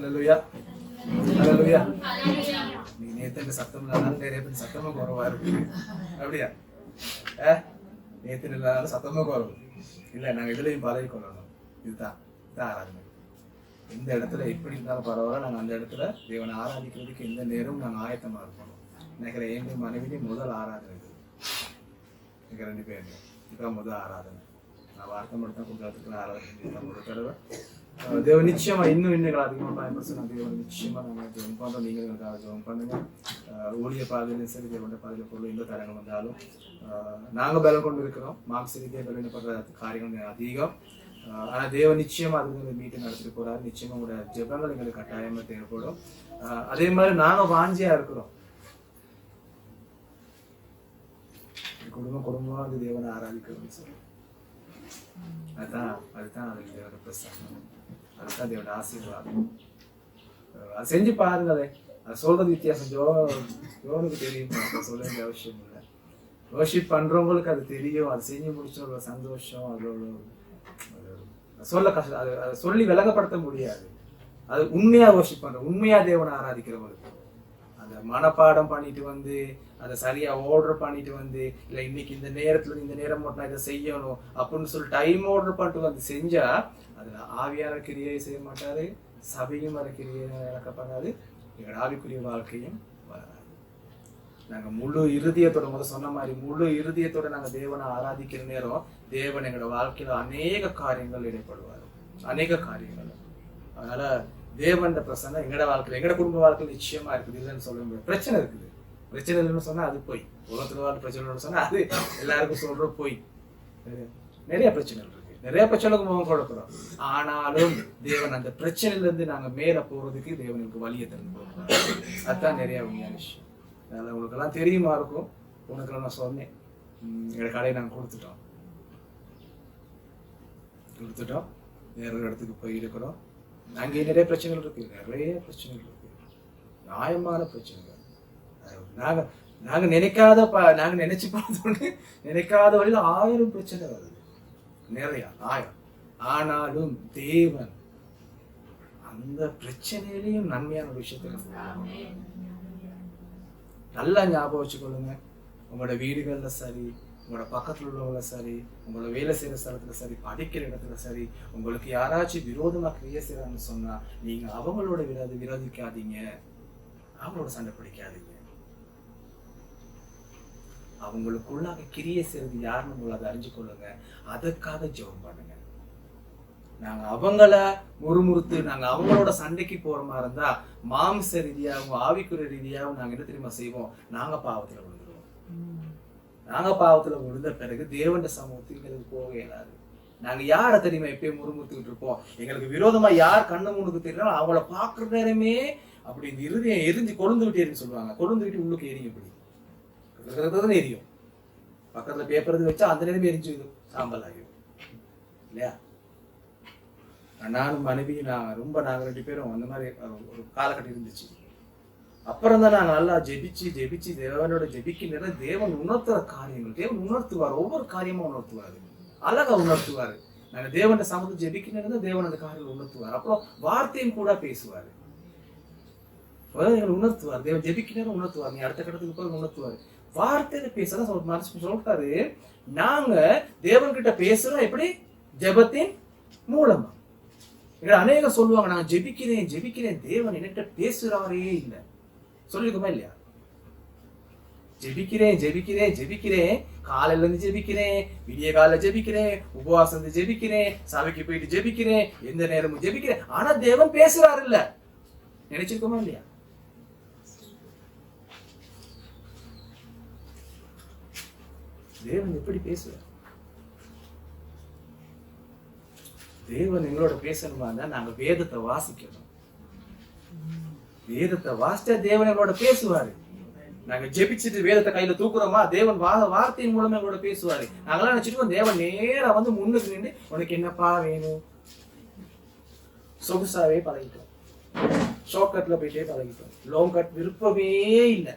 அல்லேலூயா, அல்லேலூயா. நீ நேத்து சத்தம் இல்லாதாலும் நிறைய பேர் சத்தமும் குறைவா இருக்கு. அப்படியா? நேத்து இல்லாதாலும் சத்தமும் குறைவு இல்லை. நாங்கள் இதுலையும் பழகி கொள்ளணும். இதுதான் ஆராதனை. எந்த இடத்துல எப்படி இருந்தாலும் பரவாயில்ல, நாங்கள் அந்த இடத்துல தேவனை ஆராதிக்கிறதுக்கு எந்த நேரமும் நாங்கள் ஆயத்தமாக இருக்கணும். நினைக்கிற என் மனைவியும் முதல் ஆராதனை இது. எங்கள் 2 பேரும் இதுதான் முதல் ஆராதனை. நான் வார்த்தை மட்டும் கொடுக்கறதுக்கு ஆராதனை முதல் தடவை. தேவன் நிச்சயமா இன்னும் அதிகமாக பயன்படுத்த தேவன் நிச்சயமா நாங்கள் ஜெபம் பண்ணுறோம். நீங்கள் எங்களுக்காக ஜெபம் பண்ணுங்க. ஊழிய பாதையிலும் சரி, தேவனுடைய பாதையில் பொருள் எந்த தரங்கள் வந்தாலும் நாங்கள் பலம் கொண்டு இருக்கிறோம். மாம்ச ரீதியாக பலனப்படுற காரியங்கள் அதிகம். ஆனால் தேவன் நிச்சயமா அதுக்கு மீட்டிங் நடத்திட்டு போறாரு. நிச்சயமா உங்களோட ஜெபங்கள் எங்களுக்கு கட்டாயமா தேவைப்படும். அதே மாதிரி நாங்கள் வாஞ்சியா இருக்கிறோம். குடும்பமா அது தேவனை ஆராதிக்கணும்னு சொல்லி அதுதான் அது தேவன பிரசன்னம். அதுதான் தேவன ஆசீர்வாதம். அது செஞ்சு பாருங்களே. அது சொல்றது வித்தியாசம். ஜோனுக்கு தெரியும், சொல்ல வேண்டிய அவசியம் இல்லை. வர்ஷிப் பண்றவங்களுக்கு அது தெரியும். அது செஞ்சு முடிச்ச ஒரு சந்தோஷம், அதோட சொல்ல கஷ்டம். அதை சொல்லி விளங்கப்படுத்த முடியாது. அது உண்மையா வர்ஷிப் பண்ற, உண்மையா தேவனை ஆராதிக்கிறவங்களுக்கு அந்த மனப்பாடம் பண்ணிட்டு வந்து அதை சரியா ஆர்டர் பண்ணிட்டு வந்து, இல்லை இன்னைக்கு இந்த நேரத்துல இந்த நேரம் மட்டும் இதை செய்யணும் அப்படின்னு சொல்லி டைம் ஆர்டர் பண்ணிட்டு வந்து செஞ்சா அதுல ஆவியார கிரியை செய்ய மாட்டாரு, சபையும் வர கிரியை இறக்கப்படாது, எங்களோட ஆவிக்குரிய வாழ்க்கையும் வராது. நாங்க முழு இருதயத்தோட முதல் சொன்ன மாதிரி முழு இருதயத்தோட நாங்க தேவனை ஆராதிக்கிற நேரம் தேவன் எங்களோட வாழ்க்கையில அநேக காரியங்கள் இடைப்படுவார், அநேக காரியங்கள். அதனால தேவன் பிரசன்னம் எங்களோட வாழ்க்கையில, எங்களோட குடும்ப வாழ்க்கையில நிச்சயமா இருக்குது. இல்லைன்னு சொல்ல முடியாது. பிரச்சனை இருக்குது. பிரச்சனை இல்லைன்னு சொன்னா அது போய், உலகத்துல வாழ்க்கை பிரச்சனை சொன்னா அது எல்லாருக்கும் சொல்ற போய். நிறைய பிரச்சனைகள் இருக்கு, நிறைய பிரச்சனைக்கு முகம் கொடுக்கிறோம். ஆனாலும் தேவன் அந்த பிரச்சனையில இருந்து நாங்க மேல போறதுக்கு தேவனுக்கு வழியை தந்து போகிறோம். அதுதான் நிறைய உண்மையான விஷயம். அதனால உங்களுக்கு எல்லாம் தெரியுமா இருக்கும். உனக்கு நான் சொன்னேன், எங்களோட கடையை நாங்கள் கொடுத்துட்டோம். வேற ஒரு இடத்துக்கு போய் இருக்கிறோம். அங்கே நிறைய பிரச்சனைகள் இருக்கு, நிறைய பிரச்சனைகள் இருக்கு, நியாயமான பிரச்சனைகள். நாங்க நினைக்காத நாங்க நினைச்சு பார்த்தோன்னு நினைக்காத வழியில 1000 பிரச்சனை வருது, நிறைய 1000. ஆனாலும் தேவன் அந்த பிரச்சனையிலையும் நன்மையான விஷயத்த நல்லா ஞாபகம் வச்சுக்கொள்ளுங்க. உங்களோட வீடுகள்ல சரி, உங்களோட பக்கத்துல உள்ளவங்கள சரி, உங்களோட வேலை செய்யற ஸ்தலத்துல சரி, படிக்கிற இடத்துல சரி, உங்களுக்கு யாராச்சும் விரோதமா கிரியை செய்யறாங்கன்னு சொன்னா நீங்க அவங்களோட விரோதிக்காதீங்க, அவங்களோட சண்டை பிடிக்காதீங்க. அவங்களுக்குள்ளாக கிரியை செய்யறது யாருன்னு உங்களை அறிஞ்சு கொள்ளுங்க. அதுக்காக ஜெபம் பண்ணுங்க. நாங்க அவங்கள முறுமுறுத்து நாங்க அவங்களோட சண்டைக்கு போற மாதிரி இருந்தா மாம்ச ரீதியாகவும் ஆவிக்குரிய ரீதியாகவும் நாங்க என்ன தெரியுமா செய்வோம்? நாங்க பாவத்துல விழுந்துருவோம். நாங்க பாவத்துல விழுந்த பிறகு தேவண்ட சமூகத்துக்கு எங்களுக்கு போக இயலாது. நாங்க யாரை தெரியுமா எப்பயும் முறுமுறுத்துக்கிட்டு இருப்போம்? எங்களுக்கு விரோதமா யார் கண்ணு முன்னுக்கு தெரியும் அவங்கள பாக்குற நேரமே அப்படி இந்த இருதயம் எரிஞ்சு கொழுந்துகிட்டே இருக்குன்னு சொல்லுவாங்க. கொழுந்துகிட்டு உள்ளுக்கு எரியும், இப்படி எரியும். பக்கத்துல பேப்பர் வச்சா அந்த நேரமே எரிஞ்சு சாம்பல் ஆகிடும் இல்லையா? நானும் மனைவியும் நாங்க 2 பேரும் அந்த மாதிரி ஒரு காலகட்டம் இருந்துச்சு. அப்புறம் தான் நாங்க நல்லா ஜெபிச்சு தேவனோட ஜெபிக்கின்ற தேவன் உணர்த்துற காரியங்கள் தேவன் உணர்த்துவார். ஒவ்வொரு காரியமும் உணர்த்துவாரு, அழகா உணர்த்துவாரு. நாங்க தேவன சமூகத்தை ஜெபிக்கின்ற தேவன் அந்த காரியங்கள் உணர்த்துவார். அப்புறம் வார்த்தையும் கூட பேசுவாரு, உணர்த்துவார். தேவன் ஜெபிக்கிற உணர்த்துவார். நீ அடுத்த கட்டத்துக்கு போய் உணர்த்துவாரு. வார்த்தையில பேசதான் மனசு சொல்றாரு. நாங்க தேவன் கிட்ட பேசுறோம் எப்படி? ஜெபத்தின் மூலமா. அநேகம் சொல்லுவாங்க நான் ஜெபிக்கிறேன் தேவன் என்கிட்ட பேசுறாரே இல்லை. சொல்லிருக்குமா இல்லையா? ஜெபிக்கிறேன் காலையில இருந்து ஜெபிக்கிறேன், விடிய காலையில ஜெபிக்கிறேன், உபவாசம் ஜெபிக்கிறேன், சபைக்கு போயிட்டு ஜெபிக்கிறேன், எந்த நேரமும் ஜெபிக்கிறேன். ஆனா தேவன் பேசுறாரு இல்ல. நினைச்சிருக்கோமா இல்லையா? தேவன் எப்படி பேசுவார்? தேவன் எங்களோட பேசணுமா இருந்தா நாங்க வேதத்தை வாசிக்கணும். வேதத்தை வாசிச்சா தேவன் எங்களோட பேசுவாரு. நாங்க ஜெபிச்சுட்டு வேதத்தை கையில தூக்குறோமா, தேவன் வார்த்தையின் மூலமா எங்களோட பேசுவாரு. நாங்களாம் நினைச்சிருக்கோம் தேவன் நேரா வந்து முன்னுக்கு நின்று உனக்கு என்னப்பா வேணும், சொகுசாவே பழகிட்டோம், ஷார்ட் கட்ல போயிட்டே பழகிட்டோம். லாங் கட் விருப்பமே இல்லை.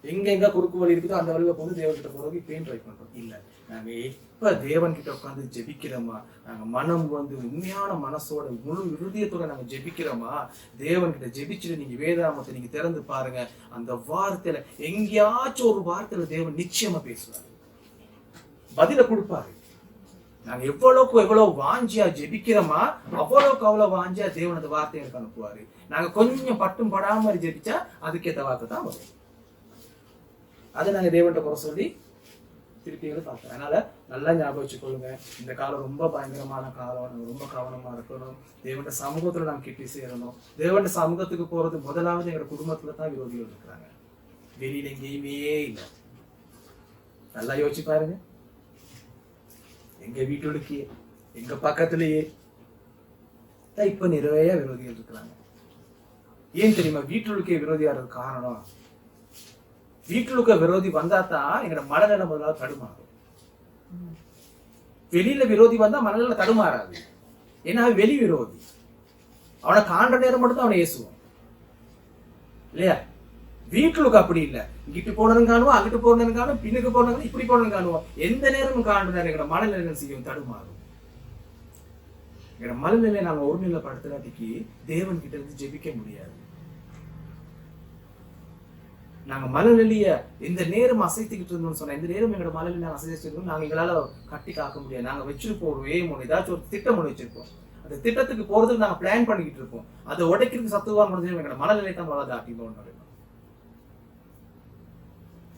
எங்க குறுக்கு வழி இருக்குதோ அந்த வழியில போது தேவன்கிட்ட போறதுக்கு இப்பயும் ட்ரை பண்றோம். இல்ல, நாங்க எப்ப தேவன் கிட்ட உட்காந்து ஜெபிக்கிறோமா, நாங்க மனம் வந்து உண்மையான மனசோட முழு இருதயத்தோட நாங்க ஜெபிக்கிறோமா, தேவன் கிட்ட ஜெபிச்சுட்டு நீங்க வேதாமத்தை நீங்க திறந்து பாருங்க. அந்த வார்த்தையில எங்கேயாச்சும் ஒரு வார்த்தையில தேவன் நிச்சயமா பேசுவாரு, பதில கொடுப்பாரு. நாங்க எவ்வளவு வாஞ்சியா ஜெபிக்கிறோமா, அவ்வளவு வாஞ்சியா தேவன் அந்த வார்த்தையை எனக்கு அனுப்புவாரு. நாங்க கொஞ்சம் பட்டும் படாம ஜெபிச்சா அதுக்கேற்ற வார்த்தை தான் வரும். அதை நாங்க தேவன்கிட்ட குறை சொல்லி திருப்பிகளை பார்த்தோம். அதனால நல்லா ஞாபகம் வச்சுக்கொள்ளுங்க, இந்த காலம் ரொம்ப பயங்கரமான காலம். நம்ம ரொம்ப கவனமா இருக்கணும். தேவன்கிட்ட சமூகத்துல நாங்க கிட்டி சேரணும். தேவன்கிட்ட சமூகத்துக்கு போறது முதலாவது எங்க குடும்பத்துல தான் விரோதிகள் இருக்கிறாங்க, வெளியில எங்கேயுமே இல்லை. நல்லா யோசிச்சு பாருங்க, எங்க வீட்டுக்கு எங்க பக்கத்திலேயே இப்ப நிறைய விரோதிகள் இருக்கிறாங்க. ஏன் தெரியுமா? வீட்டுக்கே விரோதியாகிறது காரணம், வீட்டுக்கு விரோதி வந்தா தான் எங்களோட மனநிலை முதலாவது தடுமாறும். வெளியில விரோதி வந்தா மனநிலை தடுமாறாது. ஏன்னா வெளி விரோதி, அவனை காண்ற நேரம் மட்டும் தான் அவனை ஏசுவான் இல்லையா? வீட்டுக்கு அப்படி இல்லை. இங்கிட்டு போனதும் காணுவோம், அங்கிட்டு போனதும் காணும், பின்னுக்கு போனதும் இப்படி போனதும் காணுவோம். எந்த நேரமும் காண்ற நேரம் எங்களோட மனநிலை செய்யும், தடுமாறும். எங்களோட மனநிலையை நாங்க ஒருநிலைப்படுத்துறாட்டிக்கு தேவன் கிட்ட இருந்து ஜெபிக்க முடியாது. நாங்க மனநிலைய இந்த நேரம் அசைத்துக்கிட்டு இருந்தோம்னு சொன்னா, இந்த நேரம் எங்களோட மனநிலை அசைச்சிருக்கோம், நாங்க எங்களால கட்டி காக்க முடியாது. நாங்க வச்சிருப்போம் ஒரு ஏதாச்சும் ஒரு திட்டம் ஒன்று வச்சிருப்போம். அந்த திட்டத்துக்கு போறதுக்கு நாங்க பிளான் பண்ணிக்கிட்டு இருப்போம். அதை உடைக்கிறதுக்கு சத்துவா முடிஞ்சு எங்களோட மனநிலை தான் வளர்ந்து ஆட்டினோம்.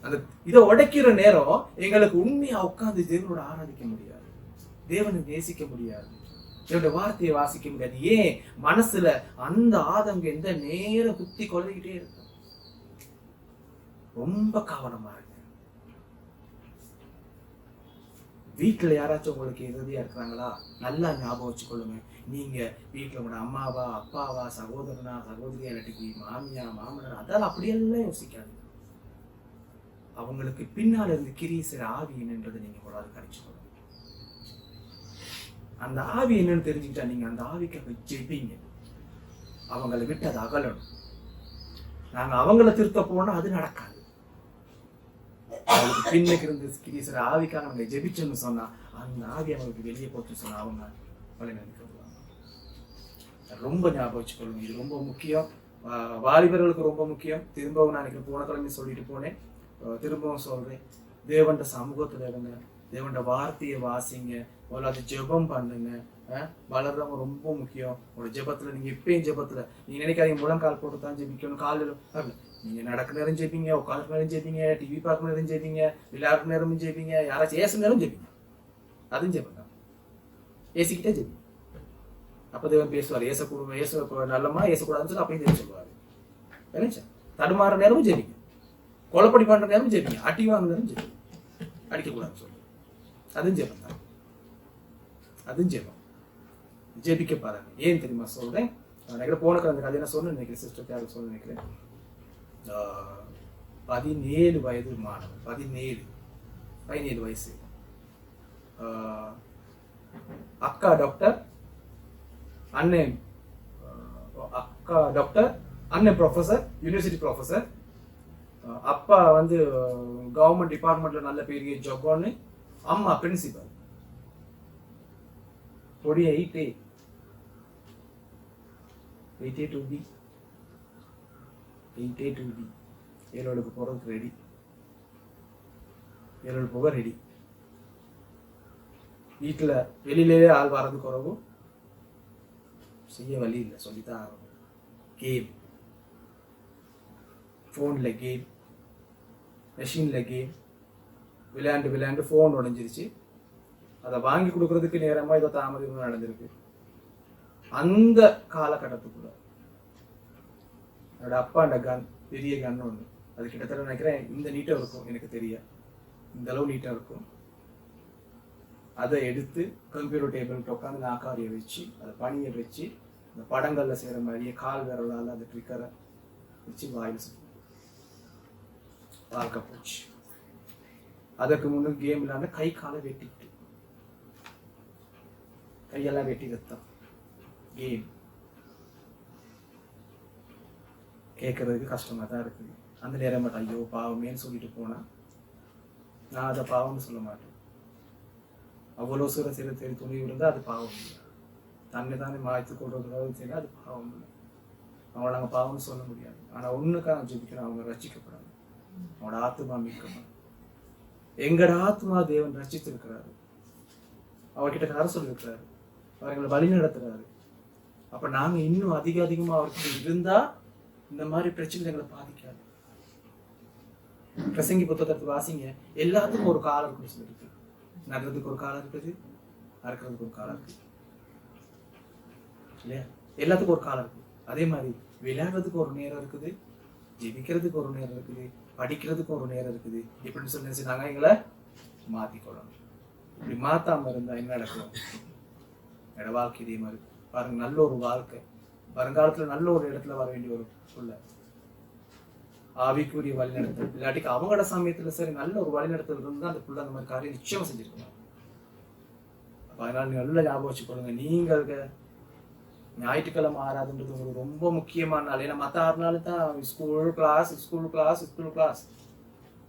அந்த இதை உடைக்கிற நேரம் எங்களுக்கு உண்மையா உட்கார்ந்து தேவனோட ஆராதிக்க முடியாது, தேவனை நேசிக்க முடியாது, தேவனுடைய வார்த்தையை வாசிக்க முடியாது. ஏன்? மனசுல அந்த ஆதங்க எந்த நேரம் குத்தி கொள்ளைகிட்டே இருக்கும். ரொம்ப கவனமா இருக்கு. வீட்டுல யாராச்சும் உங்களுக்கு இறுதியா இருக்கிறாங்களா, நல்லா ஞாபகம் வச்சுக்கொள்ளுங்க. நீங்க வீட்டுல உங்களோட அம்மாவா, அப்பாவா, சகோதரனா, சகோதரியா, இல்லாட்டிக்கு மாமியா, மாமனார், அதெல்லாம் அப்படியெல்லாம் யோசிக்காது. அவங்களுக்கு பின்னால இருந்து கிரீசர் ஆவி என்னன்றதை நீங்க உங்களால் கணிச்சுக்கணும். அந்த ஆவி என்னன்னு தெரிஞ்சுக்கிட்டா நீங்க அந்த ஆவிக்கு ஜெபிங்க. அவங்களை விட்டு அது அகலணும். நாங்க அவங்கள திருத்த போனா அது நடக்காது. அவங்களுக்கு பின்னுக்கு இருந்து கிரீசர் ஆவிக்காக அவங்க ஜெபிச்சோன்னு சொன்னா அந்த ஆவி அவங்களுக்கு வெளியே போச்சு சொன்னா அவங்க வழிநடத்தி வருவாங்க. ரொம்ப ஞாபகம் வச்சுக்கொள்ளுங்க, இது ரொம்ப முக்கியம். வாலிபர்களுக்கு ரொம்ப முக்கியம். திரும்பவும் நான் போன கிழமை சொல்லிட்டு போனேன், திரும்பவும் சொல்றேன். தேவன்ட சமூகத்துல இருங்க, தேவன்ட வார்த்தையை வாசிங்க, அது ஜெபம் பண்ணுங்க. வளர்றவங்க ரொம்ப முக்கியம். ஒரு ஜெபத்துல நீங்க எப்பயும் ஜெபத்துல நீங்க நினைக்காதீங்க முழங்கால் போட்டு தான் ஜெபிக்கணும், காலையில நீங்க நடக்க நேரம் ஜெபிங்க, உட்காந்து நேரம் ஜெபிங்க, டிவி பார்க்க நேரம் ஜெபிங்க, விளையாடுற நேரமும் ஜெபிங்க, யாராச்சும் ஏசு நேரம் ஜெபிங்க, அதுவும் ஜெபங்க. ஏசிக்கிட்டே ஜெபிங்க. அப்ப தேவன் பேசுவார். ஏசக்கூட ஏச நல்லமா ஏசக்கூடாதுன்னு சொல்லி அப்பயும் தேவன் சொல்லுவாரு. நினைச்சா தடுமாற நேரமும் ஜெபிங்க, கொலைப்படி பண்ற நேரம் ஜெபிங்க, அடி வாங்க நேரம் ஜெபிங்க, அடிக்கக்கூடாதுன்னு சொல்லு, அதுவும் ஜெபம் தான், அதுவும் ஜெபம். ஜெபிக்க பாருங்க. ஏன் தெரியுமா சொல்றேன்? நான் போன அந்த கதை என்ன சொன்ன நினைக்கிறேன், சிஸ்டர் சொல்ல நினைக்கிறேன். 17 வயது மாணவன், 17 வயசு, அக்கா டாக்டர், அண்ணன் அக்கா டாக்டர், அண்ணன் ப்ரொஃபஸர், யூனிவர்சிட்டி ப்ரொஃபஸர், அப்பா வந்து கவர்மெண்ட் டிபார்ட்மெண்ட்ல நல்ல பெரிய ஜாப்னு, அம்மா பிரின்சிபல். பொடிய 8A2B 7க்கு போறதுக்கு ரெடி, 7 போக ரெடி. வீட்டுல வெளியிலேயே ஆள் வர்றது குறவும், செய்ய வழி இல்லை, சொல்லித்தான் ஆகணும். கேம், ஃபோன்ல கேம், மெஷின்ல கேம் விளையாண்டு ஃபோன் உடைஞ்சிருச்சு. அதை வாங்கி கொடுக்கறதுக்கு நேரமா இதை தாமதம் நடந்திருக்கு. அந்த காலகட்டத்துக்குள்ள என்னோட அப்பாண்ட கன், பெரிய கன் ஒன்று, அது கிட்டத்தட்ட நினைக்கிறேன் இந்த நீட்டாக இருக்கும், எனக்கு தெரிய இந்த அளவு நீட்டாக இருக்கும். அதை எடுத்து கம்ப்யூட்டர் டேபிள் உட்காந்து நாக்காரியை வச்சு அதை பனியை வச்சு இந்த படங்கள்ல செய்கிற மாதிரியே கால் விரலால் அந்த ட்ரிக்கரை வச்சு வாயில் சுற்றி வாழ்க்கை போச்சு. அதற்கு முன்னும் கேம் இல்லாம கை காலை வெட்டிக்கிட்டு, கையெல்லாம் வெட்டி ரத்தம். கேம் கேட்கறதுக்கு கஷ்டமா தான் இருக்குது. அந்த நேரம் மட்டும் ஐயோ பாவமேன்னு சொல்லிட்டு போனா நான் அதை பாவம்னு சொல்ல மாட்டேன். அவ்வளோ சூற சிறு தேடி துணி இருந்தால் அது பாவம் இல்லை. தன்னை தானே மாய்த்து கொள்றது செய்யலாம், அது பாவம் இல்லை. அவங்கள நாங்கள் பாவம்னு சொல்ல முடியாது. ஆனால் ஒன்றுக்காக நான் ஜெபிக்கிறேன், அவங்க ரசிக்கப்படாது, அவனோட ஆத்மா மீட்கப்படும். எங்கட ஆத்மா தேவன் ரசித்திருக்கிறாரு, அவர்கிட்ட கரை சொல்லியிருக்கிறாரு, அவர் எங்களை வழி நடத்துறாரு. அப்ப நாங்க இன்னும் அதிகமா அவர்கிட்ட இருந்தா இந்த மாதிரி பிரச்சனை எங்களை பாதிக்காது. பிரசங்கி புத்தகத்தை வாசிங்க, எல்லாத்துக்கும் ஒரு காலம் இருக்குன்னு சொல்லியிருக்கு. நடுறதுக்கு ஒரு காலம் இருக்குது, அறுக்கிறதுக்கு ஒரு காலம் இருக்குது இல்லையா? எல்லாத்துக்கும் ஒரு காலம் இருக்குது. அதே மாதிரி விளையாடுறதுக்கு ஒரு நேரம் இருக்குது, ஜெபிக்கிறதுக்கு ஒரு நேரம் இருக்குது, படிக்கிறதுக்கு ஒரு நேரம் இருக்குது. இப்படின்னு சொல்லி நாங்க எங்களை மாத்திக்கொள்ளணும். இப்படி மாத்தாம இருந்தா என்ன நடக்கும்? என்னோட வாழ்க்கை இதே மாதிரி பாருங்க, நல்ல ஒரு வாழ்க்கை வருங்காலத்துல நல்ல ஒரு இடத்துல வர வேண்டிய ஒரு புள்ள ஆவிக்குரிய வழிநடத்தல், இல்லாட்டிக்கு அவங்களோட சமயத்துல சரி நல்ல ஒரு வழிநடத்தல் இருந்தா அந்த புள்ள அந்த மாதிரி காரியம் நிச்சயமா செஞ்சிருக்கணும். அதனால நல்ல ஞாபகம் வச்சுக்கொள்ளுங்க, நீங்க ஞாயிற்றுக்கிழமை ஆறாதுன்றது உங்களுக்கு ரொம்ப முக்கியமான நாள். ஏன்னா மற்ற 6 நாள் தான் ஸ்கூல் கிளாஸ்.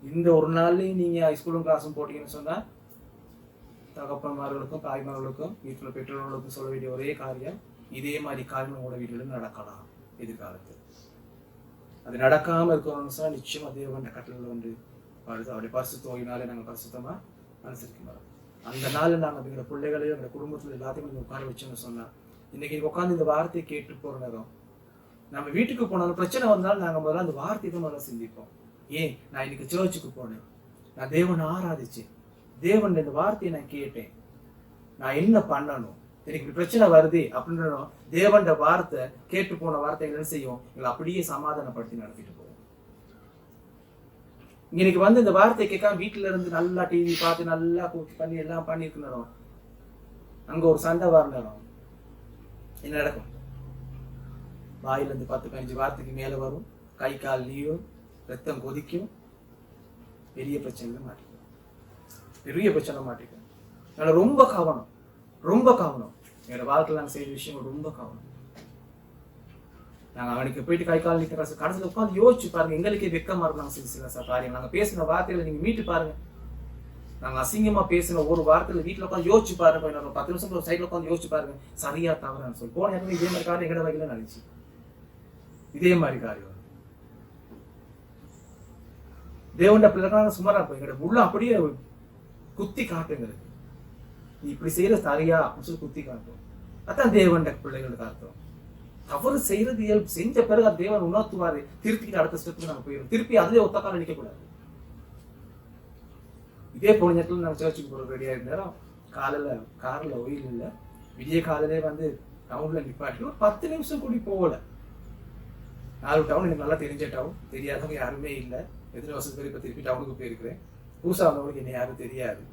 இந்த ஒரு நாள்லயும் நீங்க ஸ்கூலும் கிளாஸும் போட்டீங்கன்னு சொன்னா தகப்பன்மார்களுக்கும் தாய்மார்களுக்கும் வீட்டுல பெற்றோர்களுக்கும் சொல்ல வேண்டிய ஒரே காரியம், இதே மாதிரி காரியம் உங்களோட வீட்டுல நடக்கலாம் எதிர்காலத்தில். அது நடக்காம இருக்கணும்னு சொன்னா நிச்சயமா தேவன் கட்டளை வந்து வருது. அவருடைய பரிசுத்தோயினாலே நாங்கள் பரிசுத்தமா அனுசரிக்கணும். அந்த நாள் நாங்கள் எங்களோட பிள்ளைகளையும் எங்களோட குடும்பத்துல எல்லாத்தையும் உட்கார வச்சோன்னு சொன்னா, இன்னைக்கு உட்காந்து இந்த வார்த்தையை கேட்டு போற நேரம் நம்ம வீட்டுக்கு போனாலும் பிரச்சனை வந்தாலும் நாங்க முதல்ல அந்த வார்த்தையை தான் முதல்ல சிந்திப்போம். ஏன் நான் இன்னைக்கு சர்ச்சுக்கு போனேன், நான் தேவனை ஆராதிச்சேன், தேவன் இந்த வார்த்தையை நான் கேட்டேன், நான் என்ன பண்ணணும், எனக்கு பிரச்சனை வருது அப்படின்ற தேவன் வார்த்தை கேட்டு போன வார்த்தை என்ன செய்யும், எங்களை அப்படியே சமாதானப்படுத்தி நடத்திட்டு போவோம். இன்னைக்கு வந்து இந்த வார்த்தை கேட்காம வீட்டுல இருந்து நல்லா டிவி பார்த்து நல்லா பண்ணி எல்லாம் பண்ணிருக்கணும், அங்க ஒரு சண்டை வரணும், என்ன நடக்கும்? வாயில இருந்து 10-15 வார்த்தைக்கு மேல வரும், கை கால் நீயும், ரத்தம் கொதிக்கும், பெரிய பிரச்சனை மாட்டிக்கும். அதனால ரொம்ப கவனம் என்னோட வாழ்க்கையில் நாங்கள் செய்யற விஷயம் ரொம்ப கவனம். நாங்க அவனுக்கு போயிட்டு கை கால் நீட்ட கடைசியில் உட்காந்து யோசிச்சு பாருங்க, எங்களுக்கே வெக்கமா இருக்கும். நாங்க சில காரியம் நாங்க பேசின வார்த்தைகளை நீங்க மீட்டு பாருங்க. நாங்க அசிங்கமா பேசின ஒரு வார்த்தையில வீட்டுல உட்காந்து யோசிச்சு பாருங்க, 10 நிமிஷம் ஒரு சைட்ல உட்காந்து யோசிச்சு பாருங்க, சரியா தவறான்னு சொல்லி. போன இடத்துல இதே மாதிரி காரியம் எங்கட வகையில நினைச்சு இதே மாதிரி காரியம் தேவண்ட பிள்ளைக்கான சுமாரா போய் எங்கட உள்ள அப்படியே குத்தி காட்டுங்கிறது, நீ இப்படி செய்யற சரியா அப்படின்னு சொல்லி குத்தி காட்டும். அதான் தேவண்ட பிள்ளைகளுக்கு அர்த்தம். தவறு செய்யறது இயல்பு, செஞ்ச பிறகு அது தேவன் உணர்த்துவாரு, திருப்பிக்கிட்டு அடுத்த ஸ்டெப்புக்கு நம்ம போயிடும். திருப்பி அதுவே ஒத்த காலம் நிற்க கூடாது. இதே போன நேரத்தில் நம்ம சர்ச்சுக்கு போற ரெடியா இருந்தாலும் காலையில கார்ல ஒயில் இல்லை, விடிய காலையிலே வந்து டவுன்ல நிப்பாட்டி ஒரு 10 நிமிஷம் கூடி போகல. 4 டவுன் எனக்கு நல்லா தெரிஞ்ச டவுன், தெரியாதவங்க யாருமே இல்லை. எத்தனை வருஷத்துக்கு பேர் இப்ப திருப்பி டவுனுக்கு போயிருக்கிறேன். புதுசா வந்தவங்களுக்கு என்ன யாரும் தெரியாது.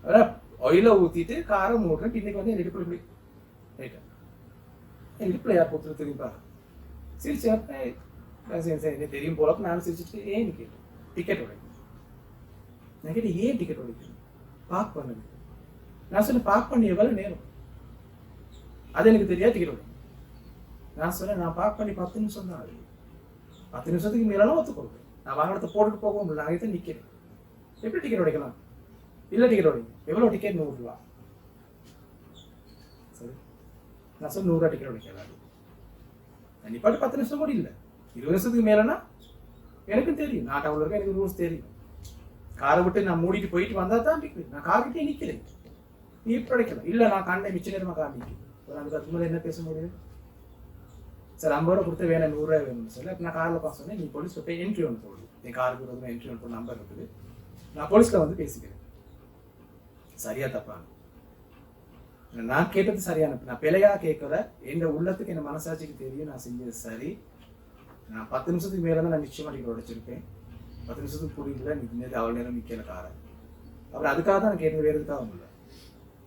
அதான் ஒயில ஊத்திட்டு காரை மூடுறேன். இன்னைக்கு வந்து என் இடுப்புல இப்படி ரைட்டா என் இடுப்புல யார் போட்டு தெரியும்பா சிரிச்சு தெரியும் போல நானும் சிரிச்சுட்டு ஏன் கேட்டேன் டிக்கெட் உடைக்கணும். நான் கேட்டேன் ஏன் டிக்கெட் உடைக்கணும்? பார்க் பண்ணுது. நான் சொன்னேன் பார்க் பண்ணி எவ்வளவு நேரம்? அது எனக்கு தெரியாது, டிக்கெட் உடைக்கணும். நான் சொன்னேன் நான் பார்க் பண்ணி 10 நிமிஷம் தான். 10 நிமிஷத்துக்கு மேலாம் ஒத்துக்கொள்றேன். நான் வாகனத்தை போட்டுட்டு போகவும் முடியல, நான் தான் நிற்கிறேன். எப்படி டிக்கெட் உடைக்கலாம்? இல்லை டிக்கெட் உடைக்கும். எவ்வளோ டிக்கெட்? 100 ரூபா. சரி, நான் சொன்ன 100 ரூபா டிக்கெட் உடைக்கலாம். நிப்பாட்டு 10 நிமிஷம் கூட இல்லை, 20 நிமிஷத்துக்கு மேலனா எனக்கும் தெரியும். நான் டவுன்ல இருக்க, எனக்கு ரூல்ஸ் தெரியும். காரை விட்டு நான் மூடிட்டு போயிட்டு வந்தா தான் டிக்கெட். நான் கார்கிட்டே நிற்கிறேன், நீ இப்படி உடைக்கலாம். இல்லை நான் கண்டேன் மிச்ச நேரமாக கார் நிற்கிறேன். ஒரு 5-10 மேலே என்ன பேச முடியும்? சார் 50 ரூபா கொடுத்து வேணும், 100 ரூபா வேணும்னு சொல்லி அப்போ நான் காரில் பார்த்து சொன்னேன், நீ போலீஸ் போய் என்ட்ரி ஒன்று போடு, என் காருக்கு ஒரு என்ட்ரி ஒன்று போட நம்பர் இருக்குது, நான் போலீஸில் வந்து பேசிக்கிறேன். சரியா தப்பான? நான் கேட்டது சரியான, நான் பிழையா கேட்கல. என் உள்ளத்துக்கு என் மனசாட்சிக்கு தெரியும் நான் செஞ்சது சரி. நான் 10 நிமிஷத்துக்கு மேலே தான் நான் நிச்சயமாக டிக்கெட் உடைச்சிருப்பேன். 10 நிமிஷத்துக்கு புரியல, நிற்கிறது அவ்வளோ நேரம் நிற்கல காரை. அப்புறம் அதுக்காக தான் நான் கேட்டது, வேறு எதுக்காக இல்லை.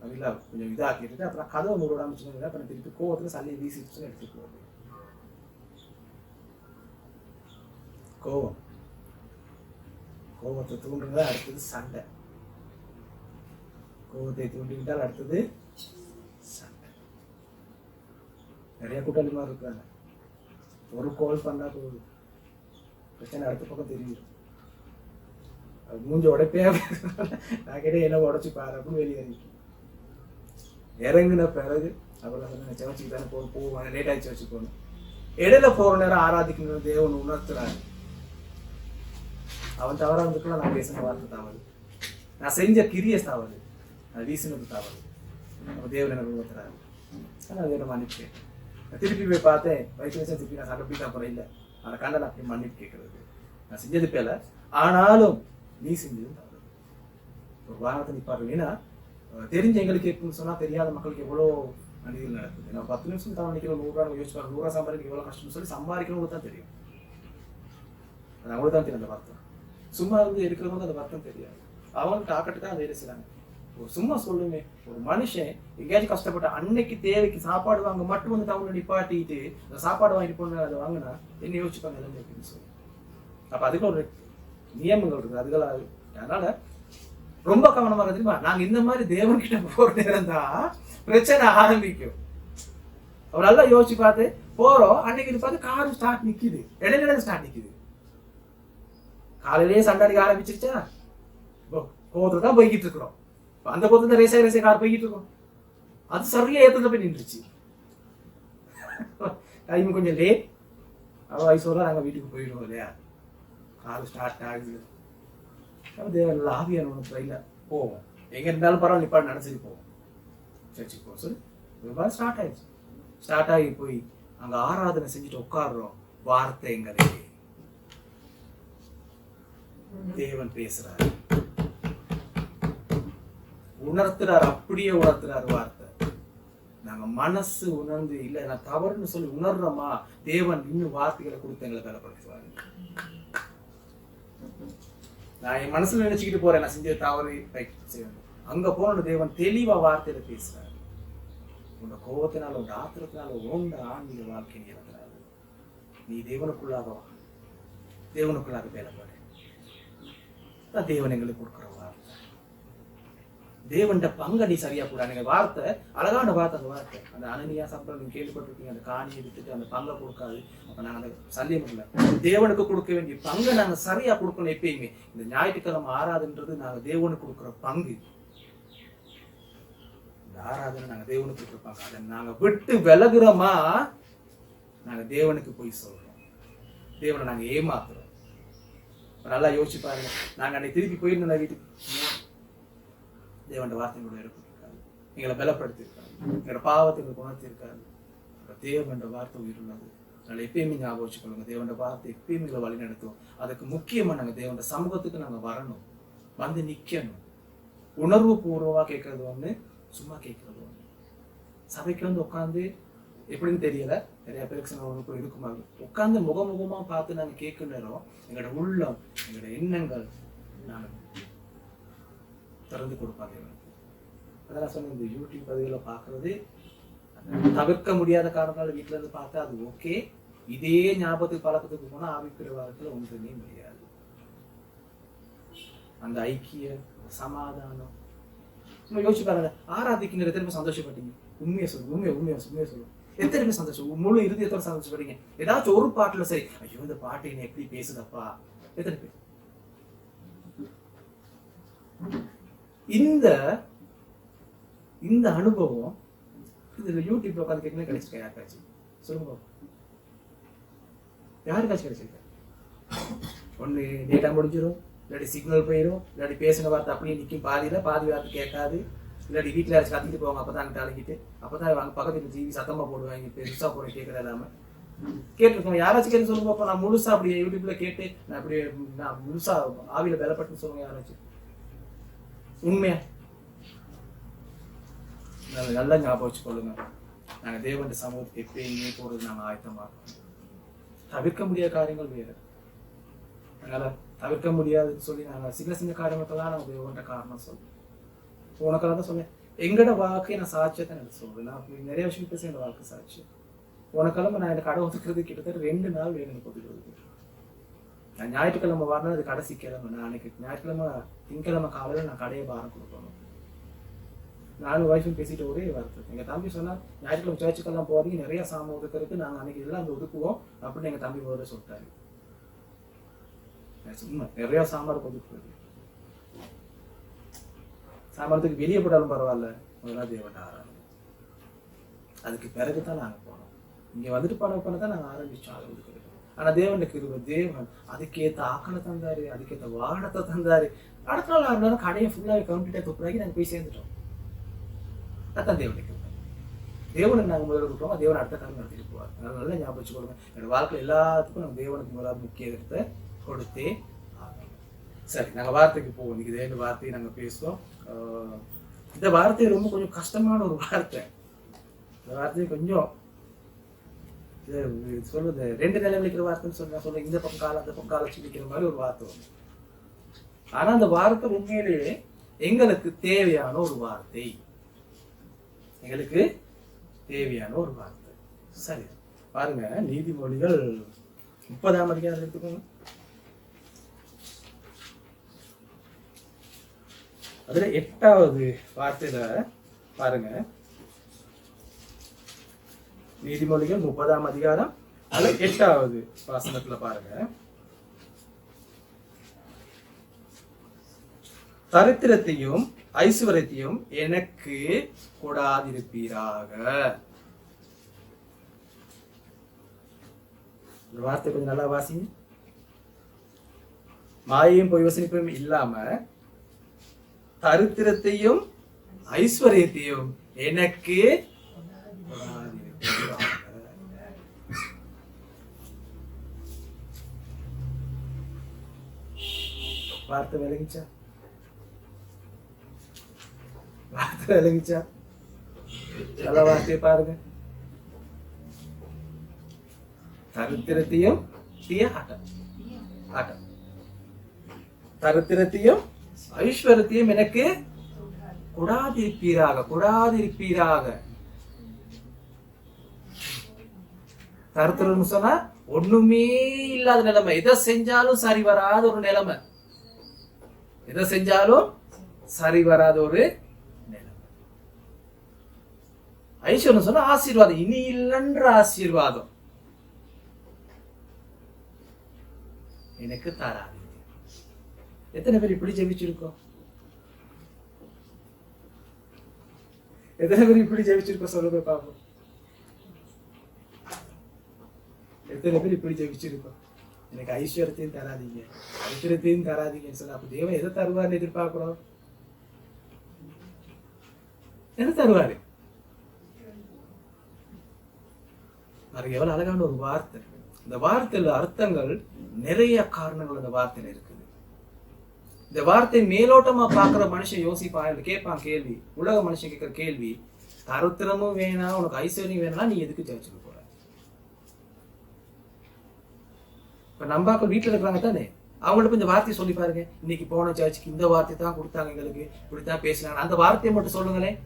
அது இல்லை கொஞ்சம் இதாக கேட்டுட்டு அப்புறம் கதவை மூடாமல் சொன்னது. அப்புறம் திருப்பி கோவத்தில் சல்லியை வீசிட்டு எடுத்துட்டு போவேன். கோவத்தை தூண்டுறதா அடுத்தது சண்டை. கோவத்தை தூண்டிக்கிட்டால் அடுத்தது சண்டை. நிறைய கூட்டாளி மாதிரி இருக்காங்க, ஒரு கோல் பண்ணா போகுது, பிரச்சனை அடுத்த பக்கம் தெரியும். அது மூஞ்சி உடைப்பே நான் கேட்டே என்ன உடைச்சு பாரு அப்படின்னு வெளியே அறிவிக்கும். இறங்கின பிறகு அப்புறம் சொன்ன சர்ச்சுக்கு தானே போவாங்க, லேட் ஆகி சர்ச்சுக்கு போகணும். இடையில போற நேரம் ஆராதிக்கின்ற தேவன் உணர்த்துறாரு. அவன் தவறா இருந்துக்கலாம், நான் பேசின வார்த்தை தவறு, நான் செஞ்ச கிரிய தவறு, நான் வீசினது தவறு, அவன் தேவன் எனக்கு உணர்த்துறாரு. ஆனால் அதை மன்னிப்பு கேட்கிறேன். திருப்பி போய் பார்த்தேன், வயசு வயசா திருப்பி நான் சண்டை போயிட்டு அப்புறம் இல்லை, அதை கண்ட அப்படி மன்னிப்பு கேட்கறது. நான் செஞ்சது பேல, ஆனாலும் நீ செஞ்சது தவறு. ஒரு வாரத்தை நிப்பாரு. ஏன்னா தெரிஞ்ச எங்களுக்கு எப்படின்னு சொன்னா தெரியாத மக்களுக்கு எவ்வளோ அநீதிகள் நடக்குது. நான் 10 நிமிஷம் தான் நினைக்கிறோம், 100 ரூபா யோசிச்சு பாருங்க, 100 ரூபா சம்பாதிக்க எவ்வளோ கஷ்டம்னு சொல்லி சம்பாதிக்கணும்னு தான் தெரியும். அது அவங்களுக்கு தான் தெரியும் அந்த வார்த்தை. சும்மா இருந்து எடுக்கிறவங்க அந்த வார்த்தை தெரியாது. அவங்க டாக்கெட்டு தான் வேலை செய்யறாங்க. ஒரு சும்மா சொல்லுங்க, ஒரு மனுஷன் எங்கேயாச்சும் கஷ்டப்பட்ட அன்னைக்கு தேவைக்கு சாப்பாடு வாங்க மட்டும் வந்து டவுன்ல நிப்பாட்டிட்டு அந்த சாப்பாடு வாங்கிட்டு போன அதை வாங்கினா என்ன யோசிச்சுப்பாங்க எல்லாம் அப்படின்னு சொல்லி. அப்ப அதுக்கு ஒரு நியமங்கள் இருக்குது. அதுகள் அதனால ரொம்ப கவனமாக தெரியுமா, நாங்க இந்த மாதிரி தேவன்கிட்ட போற நேரம் தான் பிரச்சனை ஆரம்பிக்கும். அவர் நல்லா யோசிச்சு பார்த்து போறோம். அன்னைக்கு பார்த்து காரும் ஸ்டார்ட் நிக்குது, இடையில ஸ்டார்ட் நிக்குது. காலையிலேயே சண்டாடிக்க ஆரம்பிச்சிருச்சா, கோவத்துல தான் போய்கிட்டு இருக்கிறோம். அந்த கோவத்துல ரேசா கார் போய்கிட்டு இருக்கோம். அது சரியா ஏத்துல போய் நின்றுச்சு. டைம் கொஞ்சம் லேட். அவ வயசோட நாங்க வீட்டுக்கு போயிடுவோம் இல்லையா, கார் ஸ்டார்ட் ஆகுது. ஆவியான ட்ரெயில போவோம், எங்க இருந்தாலும் பரவாயில்ல நிப்பாடு நினைச்சிட்டு போவோம், சர்ச்சுக்கு போவோம் சொல்லி ஸ்டார்ட் ஆயிடுச்சு. ஸ்டார்ட் ஆகி போய் அங்க ஆராதனை செஞ்சுட்டு உட்காடுறோம். வார்த்தை எங்களே தேவன் பேசுறாரு, உணர்த்துறாரு, அப்படியே உணர்த்துறாரு வார்த்தை. நாங்க மனசு உணர்ந்து இல்ல நான் தவறுன்னு சொல்லி உணர்றோமா, தேவன் இன்னும் வார்த்தைகளை கொடுத்து எங்களை பலப்படுத்துவாரு. நான் என் மனசுல நினைச்சுக்கிட்டு போறேன், நான் செஞ்ச தவறு செய்யணும். அங்க போன தேவன் தெளிவா வார்த்தையில பேசுறாரு. உன்னோட கோபத்தினால, உன் ஆத்திரத்தினால உண்ட ஆன்மீக வாழ்க்கை நீ இறங்குறாரு. நீ தேவனுக்குள்ளாக வா, தேவனுக்குள்ளாக வேலைப்பாடு. தேவன் எங்களுக்கு கொடுக்குற வார்த்தை. தேவன் பங்க நீ சரியா கூட வார்த்தை, அழகான வார்த்தை. அந்த வார்த்தை அந்த அனனியா சம்பளம் நீங்க கேள்விப்பட்டிருக்கீங்க, அந்த காணியை விட்டுட்டு அந்த பங்கை கொடுக்காது. அப்ப நாங்க அந்த சந்தேகம் இல்லை, தேவனுக்கு கொடுக்க வேண்டிய பங்கை நாங்க சரியா கொடுக்கணும். எப்பயுமே இந்த ஞாயிற்றுக்கிழமை ஆராதன்றது நாங்க தேவனுக்கு கொடுக்குற பங்கு. இந்த ஆராதனை நாங்க தேவனுக்கு கொடுக்குற பங்கு. அதை நாங்க விட்டு விலகுறோமா, நாங்க தேவனுக்கு போய் சொல்றோம், தேவனை நாங்க ஏமாத்துறோம். நல்லா யோசிச்சு பாருங்க. நாங்க அன்னைக்கு திருப்பி போயிருந்தோம் வீட்டுக்கு, தேவன் வார்த்தை கூட இருக்காது, எங்களை பலப்படுத்திருக்காரு, எங்களோட பாவத்தை எங்களுக்கு உணர்த்திருக்காரு. தேவன் வார்த்தை உயிருள்ளது. அதனால எப்பயுமே ஞாபகம் வச்சுக்கொள்ளுங்க, தேவன் வார்த்தை எப்பயுமே எங்களை வழி நடத்துவோம். அதுக்கு முக்கியமா நாங்க தேவன் சமூகத்துக்கு நாங்க வரணும், வந்து நிக்கணும். உணர்வு பூர்வமா கேட்கறது ஒண்ணு, சும்மா கேட்கறது ஒண்ணு. சபைக்கு வந்து உட்காந்து எப்படின்னு தெரியல, நிறைய பேருக்கு இருக்குமா, உட்காந்து முகமுகமா பார்த்து நாங்க கேட்க நேரம் எங்களோட உள்ளம், எங்களோட எண்ணங்கள் நாங்க திறந்து கொடுப்பாங்க. அதான் சொன்ன இந்த யூடியூப் பதிவுகளை பார்க்கறது தவிர்க்க முடியாத காரணத்தால் வீட்டுல இருந்து பார்த்தா அது ஓகே. இதே ஞாபகத்துக்கு பழக்கத்துக்கு போனா ஆவிக்குரிய வாழ்க்கையில ஒன்றுமே முடியாது. அந்த ஐக்கிய சமாதானம் சும்மா யோசிச்சு பாருங்க. ஆராதிக்கிற எத்தனை பேர் சந்தோஷப்பட்டீங்க? உண்மையை சொல்லு, உண்மையை சொல்லு. எத்தனை பேர் சந்தோஷம், முழு இறுதியத்தோட சந்தோஷப்படுறீங்க? ஏதாச்சும் ஒரு பாட்டுல சரி, ஐயோ இந்த பாட்டு என்ன எப்படி பேசுதப்பா, எத்தனை பேர்? இந்த அனுபவம் இதுல யூடியூப்ல உட்காந்து கேட்கணும் கிடைச்சிருக்கா? யாருக்காச்சும் சொல்லுங்க, யாருக்காச்சும் கிடைச்சிருக்க? ஒண்ணு டேட்டா முடிஞ்சிடும், இல்லாட்டி சிக்னல் போயிடும், இல்லாட்டி பேசின வார்த்தை அப்படியே நிற்கும் பாதியில, பாதி வார்த்தை கேட்காது, இல்லாட்டி வீட்டுல யாராச்சும் கத்திட்டு போவாங்க, அப்பதான் அங்கிட்ட அழகிட்டு, அப்பதான் பக்கத்துல டிவி சத்தமா போடுவாங்க, பெருசா போட கேட்கற இல்லாம கேட்டுருக்கோம். யாராச்சும் கேட்டு சொல்லுங்க. அப்ப நான் முழுசா அப்படியே யூடியூப்ல கேட்டு நான் அப்படியே நான் முழுசா ஆவியில பலப்பட்டு சொல்லுங்க. யாராச்சும் உண்மையா நல்லா ஞாபகம் வச்சுக்கொள்ளுங்க. நாங்க தேவன் சமூகத்துக்கு எப்பயுமே போறது நாங்க ஆயத்தமா இருக்கோம். தவிர்க்க முடியாத காரியங்கள் வேறு, அதனால தவிர்க்க முடியாதுன்னு சொல்லி நாங்க சின்ன காரியத்தை தான் நாங்க தேவன்கிட்ட காரணம் சொல்றோம். உனக்கெல்லாம் தான் சொன்னேன், எங்கட வாழ்க்கை நான் சாட்சியத்தை எனக்கு சொல்றேன். நான் அப்படி நிறைய விஷயம் பேச என் வாழ்க்கை சாட்சியம். உனக்கெல்லாம் நான் இந்த கடை ஒதுக்குறது கிட்டத்தட்ட 2 நாள் வேணும் எனக்கு ஒதுக்குறது. நான் ஞாயிற்றுக்கிழமை வரணும், அது கடைசி கிழமை. நான் அன்னைக்கு ஞாயிற்றுக்கிழமை திங்கக்கிழமை காலையில நான் கடையை பாரம் கொடுக்கணும். நானும் வைஃபும் பேசிட்டு ஒரே வார்த்தை, எங்க தம்பி சொன்னா ஞாயிற்றுக்கிழமை சர்ச்சுக்கெல்லாம் போறீங்க, நிறைய சாமம் ஒதுக்குறதுக்கு நாங்க அன்னைக்கு இதெல்லாம் அங்க ஒதுக்குவோம் அப்படின்னு எங்க தம்பி போத சொல்லிட்டாரு. சும்மா நிறைய சாம்பார் ஒதுக்குறது, சாம்பாரத்துக்கு வெளியே போட்டாலும் பரவாயில்ல, முதல்ல தேவன் ஆராதனை. அதுக்கு பிறகுதான் நாங்க போனோம். இங்க வந்துட்டு பண்ண தான் நாங்க ஆரம்பிச்சோம் அதை கொடுக்குறது. ஆனா தேவனுக்கு இருக்க தேவன் அதுக்கேற்ற ஆக்களை தந்தாரு, அதுக்கேற்ற வாகனத்தை தந்தாரு. அடுத்த நாள் 6 நேரம் கடையை ஃபுல்லாக கம்ப்ளீட்டாக தொப்புறாக்கி நாங்கள் போய் சேர்ந்துட்டோம். அதான் தேவனுக்கு தேவனுக்கு நாங்கள் முதல்ல கொடுக்குறோம், தேவன் அடுத்த காலம் நடத்திட்டு போவார். அதனால நல்லா ஞாபகம் வச்சுக்கொள்ளுங்க, என்னோட வாழ்க்கையில் எல்லாத்துக்கும் நம்ம தேவனுக்கு முதலாவது முக்கியத்தை கொடுத்தே ஆகணும். சரி, நாங்கள் வார்த்தைக்கு போவோம். இன்னைக்கு தேவ வார்த்தையை நாங்கள் பேசுவோம். இந்த வார்த்தை ரொம்ப கொஞ்சம் கஷ்டமான ஒரு வார்த்தை. இந்த வார்த்தையை கொஞ்சம் சொல்லுது 2 நிலையில் இருக்கிற வார்த்தைன்னு சொல்ல இந்த பக்கம் காலம் அந்த பக்கம் காலம் சொல்லிக்கிற மாதிரி ஒரு வார்த்தை ஒன்று. ஆனா அந்த வார்த்தை உண்மையிலேயே எங்களுக்கு தேவையான ஒரு வார்த்தை, எங்களுக்கு தேவையான ஒரு வார்த்தை. சரி பாருங்க, நீதிமொழிகள் 30ஆம் அதிகாரம் எடுத்துக்கோங்க. அதுல 8வது வார்த்தையில பாருங்க, நீதிமொழிகள் 30ஆம் அதிகாரம் அதுல 8வது வசனத்துல பாருங்க, தரித்திரத்தையும் ஐஸ்வர்யத்தையும் எனக்கு கொடாதிருப்பீராக. இந்த வார்த்தை கொஞ்சம் நல்லா வாசிங்க. மாயையும் பொய் வசனிப்பும் இல்லாம தரித்திரத்தையும் ஐஸ்வர்யத்தையும் எனக்கு வார்த்தை விளங்கிச்சா? வார்த்தை விளங்கிச்சா? நல்ல வார்த்தையை பாருங்க. தரித்திரத்தையும் தரித்திரத்தையும் ஐஸ்வர்யத்தையும் எனக்கு கொடாதிருப்பீராக. கொடாதிருப்பீராக தரித்திரம் சொன்னா ஒண்ணுமே இல்லாத நிலைமை, எதை செஞ்சாலும் சரி வராத ஒரு நிலைமை, எதை செஞ்சாலும் சரி வராத ஒரு நிலைமை. ஐஸ்வர்யம் சொன்னா ஆசீர்வாதம், இனி இல்லைன்ற ஆசீர்வாதம் எனக்கு தராது. எத்தனை பேர் இப்படி ஜெபிச்சிருக்கோம்? எத்தனை பேர் இப்படி ஜெபிச்சிருக்கோம் சொல்லுங்க பாப்போம். எத்தனை பேர் இப்படி ஜெபிச்சிருக்கோம்? எனக்கு ஐஸ்வர்யத்தையும் தராதீங்க, ஐஸ்வர்யத்தையும் தராதீங்கன்னு சொன்னா அப்ப தேவன் எதை தருவார்னு எதிர்பார்க்கிறோம்? எதை தருவாரு? அது எவ்வளவு அழகான ஒரு வார்த்தை. இந்த வார்த்தையில அர்த்தங்கள் நிறைய காரணங்கள் அந்த வார்த்தையில இருக்குது. இந்த வார்த்தை மேலோட்டமா பாக்குற மனுஷன் யோசிப்பான், கேட்பான் கேள்வி, உலக மனுஷன் கேட்கிற கேள்வி, தரித்திரமும் வேணாம் உனக்கு ஐஸ்வர்யம் வேணா நீ எதுக்கு சர்ச்சுக்கு போற? இப்ப நம்பாக்கள் வீட்டுல இருக்கிறாங்க தானே, அவங்கள்ட்ட இந்த வார்த்தையை சொல்லி பாருங்க. இன்னைக்கு போன சர்ச்சுக்கு இந்த வார்த்தை தான் கொடுத்தாங்க, எங்களுக்கு இப்படித்தான் பேசினாங்க, அந்த வார்த்தையை மட்டும் சொல்லுங்களேன்.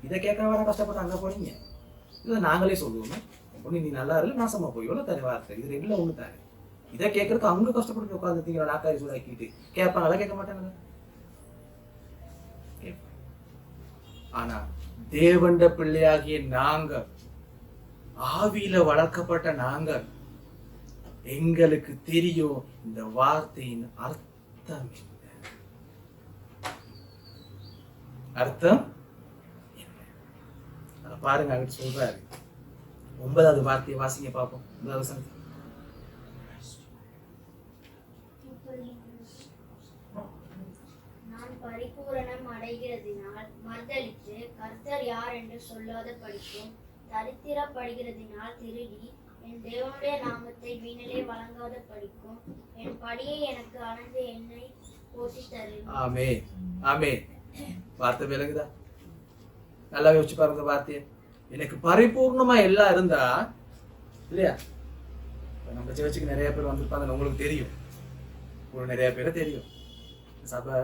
இதை கேட்க வேற கஷ்டப்பட்டு அங்க போனீங்க, இதை நாங்களே சொல்லுவோமே, நீ நல்லா இருக்கு நாசமா போய் எவ்வளவு தனி வார்த்தை, இது 2ல 1 தானே. இதை கேட்கறதுக்கு அவங்க கஷ்டப்பட்டு உட்காந்துட்டீங்களா? நாக்காரி சூடாக்கிட்டு கேட்பாங்களா? கேட்க மாட்டாங்க. ஆனா தேவண்ட பிள்ளையாகிய நாங்க, ஆவியில வளர்க்கப்பட்ட நாங்க, எங்களுக்கு தெரியும் இந்த வார்த்தையின் அர்த்தம் என்ன. அர்த்தம் என்ன பாருங்க. அவர் சொல்றாரு, 9வது வார்த்தையை வாசிங்க பார்ப்போம். 9வது வசனம். நான் பரிபூரணம் அடைகிறதினால் மறுதலித்து கர்த்தர் யார் என்று சொல்லாத படிக்கும், தரித்திரப்படுகிறதினால் திருடி என் தேவனுடைய நாமத்தை வீணிலே வழங்காத படிக்கும், என் படியை எனக்கு அளந்து என்னை போட்டி தரும். ஆமென், ஆமென். வார்த்தை விளங்குதா? நல்லா யோசிச்சு பாருங்க வார்த்தையை. எனக்கு பரிபூர்ணமா எல்லாம் இருந்தா இல்லையா? நம்ம சர்ச்சுக்கு நிறைய பேர் வந்திருப்பாங்க, உங்களுக்கு தெரியும், உங்களுக்கு நிறைய பேரை தெரியும். சபை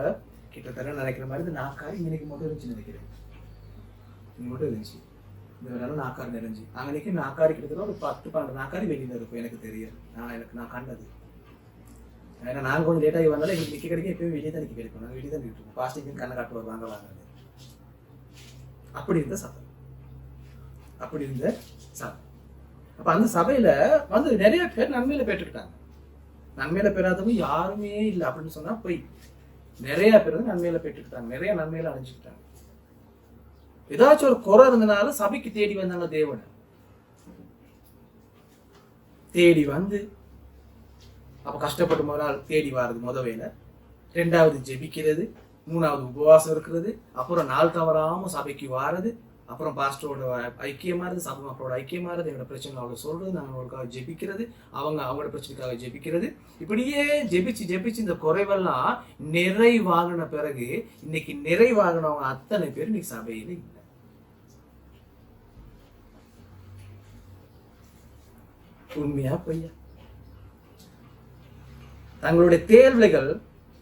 கிட்டத்தட்ட நினைக்கிற மாதிரி இந்த நாக்காரி இன்னைக்கு மட்டும் இருந்துச்சு நினைக்கிறேன், இங்க மட்டும் இருந்துச்சு. இந்த வேலை நாக்காரி நிறைஞ்சு அன்னைக்கு நாக்காரி கிட்டத்தட்ட ஒரு 10-12 நாக்காரி வெளியில இருக்கும். எனக்கு தெரியும், நான் கண்டது. ஏன்னா நாங்கள் கொஞ்சம் லேட்டாகி வந்தாலும் எங்களுக்கு நிற்க கிடைக்கும், எப்பயும் வெளியே தான் நிற்க கிடைக்கும். நாங்கள் வெளியே தான் நிற்கிட்டு பாஸ்டிங் கண்ணை காட்டு வருவாங்க வாங்க. அப்படி இருந்த சபை, அப்படி இருந்த சபை. அப்ப அந்த சபையில வந்து நிறைய பேர் நன்மையில பெற்றுக்கிட்டாங்க. நன்மையில பெறாதவங்க யாருமே இல்லை அப்படின்னு சொன்னா போய் நிறைய பேர் வந்து நன்மையில பெற்றுக்கிட்டாங்க, நிறைய நன்மையில அடைஞ்சுக்கிட்டாங்க. ஏதாச்சும் ஒரு குறை இருந்தனால சபைக்கு தேடி வந்தாங்க. தேவனை தேடி வந்து அப்ப கஷ்டப்பட்டு முதல் நாள் தேடி வர்றது முத வேலை, 2வது ஜெபிக்கிறது, 3வது உபவாசம் இருக்கிறது, அப்புறம் நாள் தவறாம சபைக்கு வாரது, அப்புறம் பாஸ்டரோட ஐக்கியமா இருந்து சபை மக்களோட ஐக்கியமா இருந்து எங்களோட பிரச்சனை அவங்களுக்கு சொல்றது, நாங்கள் அவங்களுக்காக ஜெபிக்கிறது, அவங்களோட பிரச்சனைக்காக ஜெபிக்கிறது. இப்படியே ஜெபிச்சு ஜெபிச்சு இந்த குறைவெல்லாம் நிறைவாகின பிறகு இன்னைக்கு நிறைவாகினவங்க அத்தனை பேர் இன்னைக்கு சபையில இல்லை. உண்மையா பொய்யா? தங்களுடைய தேவைகள்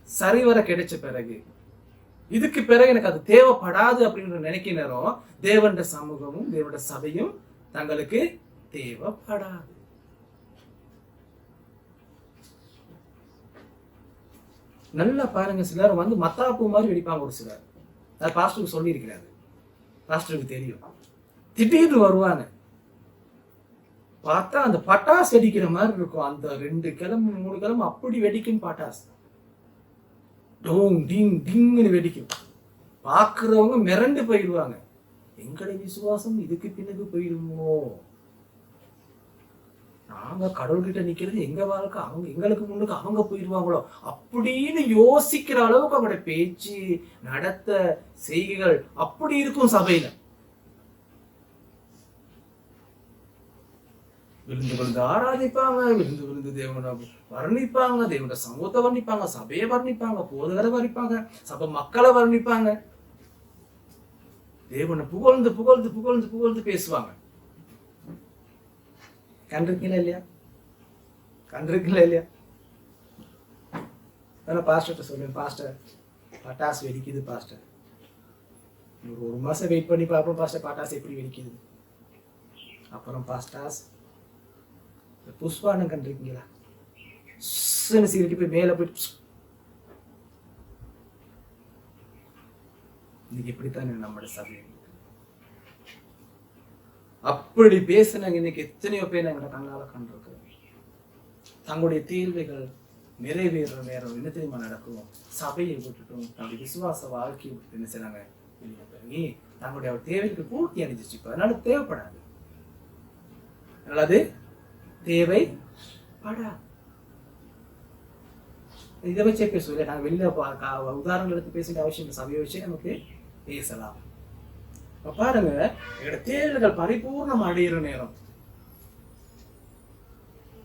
சரிவர கிடைச்ச பிறகு, இதுக்கு பிறகு எனக்கு அது தேவைப்படாது அப்படின்னு நினைக்கிற நேரம் தேவனுடைய சமூகமும் தேவனுடைய சபையும் தங்களுக்கு தேவைப்படாது. நல்லா பாருங்க, சிலர் வந்து மத்தாப்பு மாதிரி வெடிப்பாங்க. ஒரு சிலர், அது பாஸ்டருக்கு சொல்லி இருக்கிறாரு, பாஸ்டருக்கு தெரியும். திடீர்னு வருவாங்க, பார்த்தா அந்த பட்டாசு வெடிக்கிற மாதிரி இருக்கும். அந்த 2 கிழமை 3 கிழமை அப்படி வெடிக்கும் பட்டாசு, டோங் டிங் டிங்னு வெடிக்கும். பார்க்கிறவங்க மிரண்டு போயிடுவாங்க. எங்களுடைய விசுவாசம் இதுக்கு பின்னது போயிடுமோ? நாங்க கடவுள்கிட்ட நிக்கிறது எங்க வாழ்க்கை எங்களுக்கு முன்னுக்கு அவங்க போயிடுவாங்களோ அப்படின்னு யோசிக்கிற அளவுக்கு அவங்களுடைய பேச்சு, நடத்த, செய்கைகள் அப்படி இருக்கும் சபையில. விழுந்து விழுந்து ஆராதிப்பாங்க, விழுந்து விழுந்து தேவனை வர்ணிப்பாங்க, தேவனுடைய சமூகத்தை வர்ணிப்பாங்க, சபையை வர்ணிப்பாங்க, போதகரை வர்ணிப்பாங்க, சபை மக்களை வர்ணிப்பாங்க, தேவனை புகழ்ந்து புகழ்ந்து புகழ்ந்து புகழ்ந்து பேசுவாங்க. கண்டிருக்கீங்களா இல்லையா? கண்டிருக்கீங்களா இல்லையா? பாஸ்டர் சொல்லுவேன், பாஸ்டர் பட்டாசு வெடிக்குது பாஸ்டர், ஒரு மாசம் வெயிட் பண்ணி பார்ப்போம் பாஸ்டர் பட்டாசு எப்படி வெடிக்குது. அப்புறம் பாஸ்டாஸ் புஷ்பானம் கண்டிருக்கீங்களா? சீரட்டி போய் மேல போயிட்டு இன்னைக்கு எப்படித்தான் நம்மளோட சபை அப்படி பேசினாங்க. இன்னைக்கு எத்தனையோ பேர் எங்களை கண்ணால கண்டிருக்கிறோம். தங்களுடைய தேவைகள் நிறைவேற நேரம் என்ன தெரியுமா நடக்கும்? சபையை விட்டுட்டும் தங்களுடைய விசுவாச வாழ்க்கையை விட்டு என்ன செய்றாங்க? தங்களுடைய தேவைக்கு பூர்த்தி அடைஞ்சிச்சு. இப்ப அதனால தேவைப்படாது, அது தேவைப்படாது. இதை வச்சே பேசுவோம். நாங்கள் வெளியில உதாரணங்கள் எடுத்து பேசின அவசியம், சபையை வச்சே நமக்கு பேசலாம். பாருங்க, எங்களோட தேவைகள் பரிபூர்ணம் அடையிற நேரம்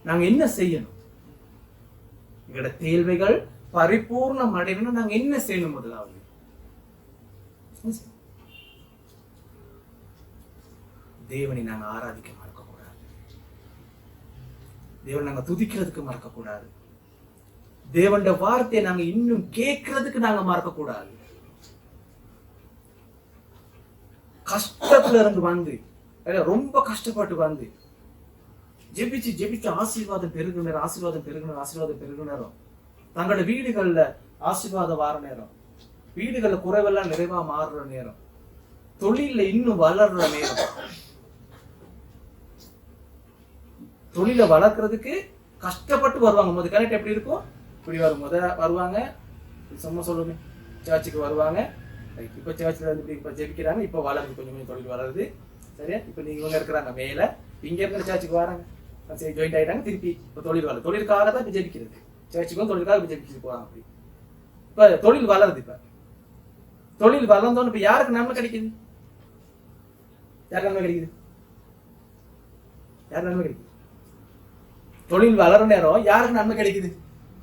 நாங்க என்ன செய்யணும்? எங்களோட தேவைகள் பரிபூர்ணம் அடையணும், நாங்க என்ன செய்யணும்? முதலாவது தேவனை நாங்க ஆராதிக்க மறக்கக்கூடாது, தேவனை நாங்க துதிக்கிறதுக்கு மறக்கக்கூடாது, தேவனுடைய வார்த்தையை நாங்க இன்னும் கேட்கறதுக்கு நாங்க மறக்கக்கூடாது. கஷ்டத்துல இருந்து வந்து ரொம்ப கஷ்டப்பட்டு வந்து ஜெபிச்சு ஜெபிச்சு ஆசீர்வாதம் பெருகுனர், ஆசீர்வாதம் பெருகுனர், ஆசீர்வாதம் பெருகுனரும் தங்களோட வீடுகள்ல ஆசீர்வாதம் வார நேரம், வீடுகள்ல குறைவெல்லாம் நிறைவா மாறுற நேரம், தொழில இன்னும் வளர்ற நேரம், தொழில வளர்க்கறதுக்கு கஷ்டப்பட்டு வருவாங்க. முதல் கனெக்ட் எப்படி இருக்கும்? இப்படி வரும். வருவாங்க, சும்மா சொல்லுங்க, சர்ச்சுக்கு வருவாங்க. இப்ப சர்ச்சில் வந்து இப்ப ஜெபிக்கிறாங்க, இப்ப வளருது, கொஞ்சம் கொஞ்சம் தொழில் வளருது. சரியா? இப்ப நீங்க இவங்க இருக்கிறாங்க மேல, இங்க இருக்கிற சர்ச்சுக்கு வராங்க, சரி ஜாயிண்ட் ஆயிட்டாங்க, திருப்பி இப்ப தொழில் வளருது. தொழிலுக்காக தான் இப்ப ஜெபிக்கிறது, சர்ச்சுக்கும் தொழிலுக்காக இப்ப ஜெபிச்சுட்டு போறாங்க. அப்படி இப்ப தொழில் வளருது. இப்ப தொழில் வளர்ந்தோன்னு இப்ப யாருக்கு நன்மை கிடைக்குது? யாருக்கு நன்மை கிடைக்குது? யாருக்கு நன்மை கிடைக்குது? தொழில் வளர நேரம் யாருக்கு நன்மை கிடைக்குது?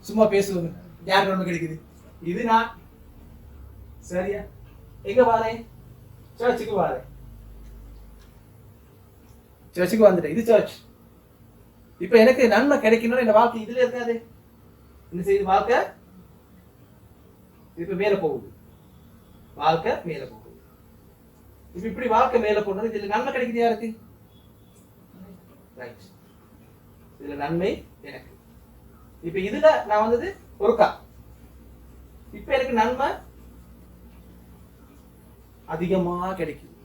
சும்மா பேசுவாங்க, யாருக்கு நன்மை கிடைக்குது? இது நான் சரியா எங்க வாரேன்? சர்ச்சுக்கு வாரேன், சர்ச்சுக்கு வந்துட்டேன், இது சர்ச். இப்ப எனக்கு நன்மை கிடைக்கணும், இந்த வாழ்க்கை இதுல இருக்காது. என்ன செய்யுது? வாழ்க்கை இப்ப மேல போகுது, வாழ்க்கை மேல போகுது. இப்ப இப்படி வாழ்க்கை மேல போனது, இதுல நன்மை கிடைக்குது யாருக்கு? ரைட், இதுல நன்மை எனக்கு. இப்ப இதுல நான் வந்தது ஒருக்கா, இப்ப எனக்கு நன்மை அதிகமா கிடைக்குது.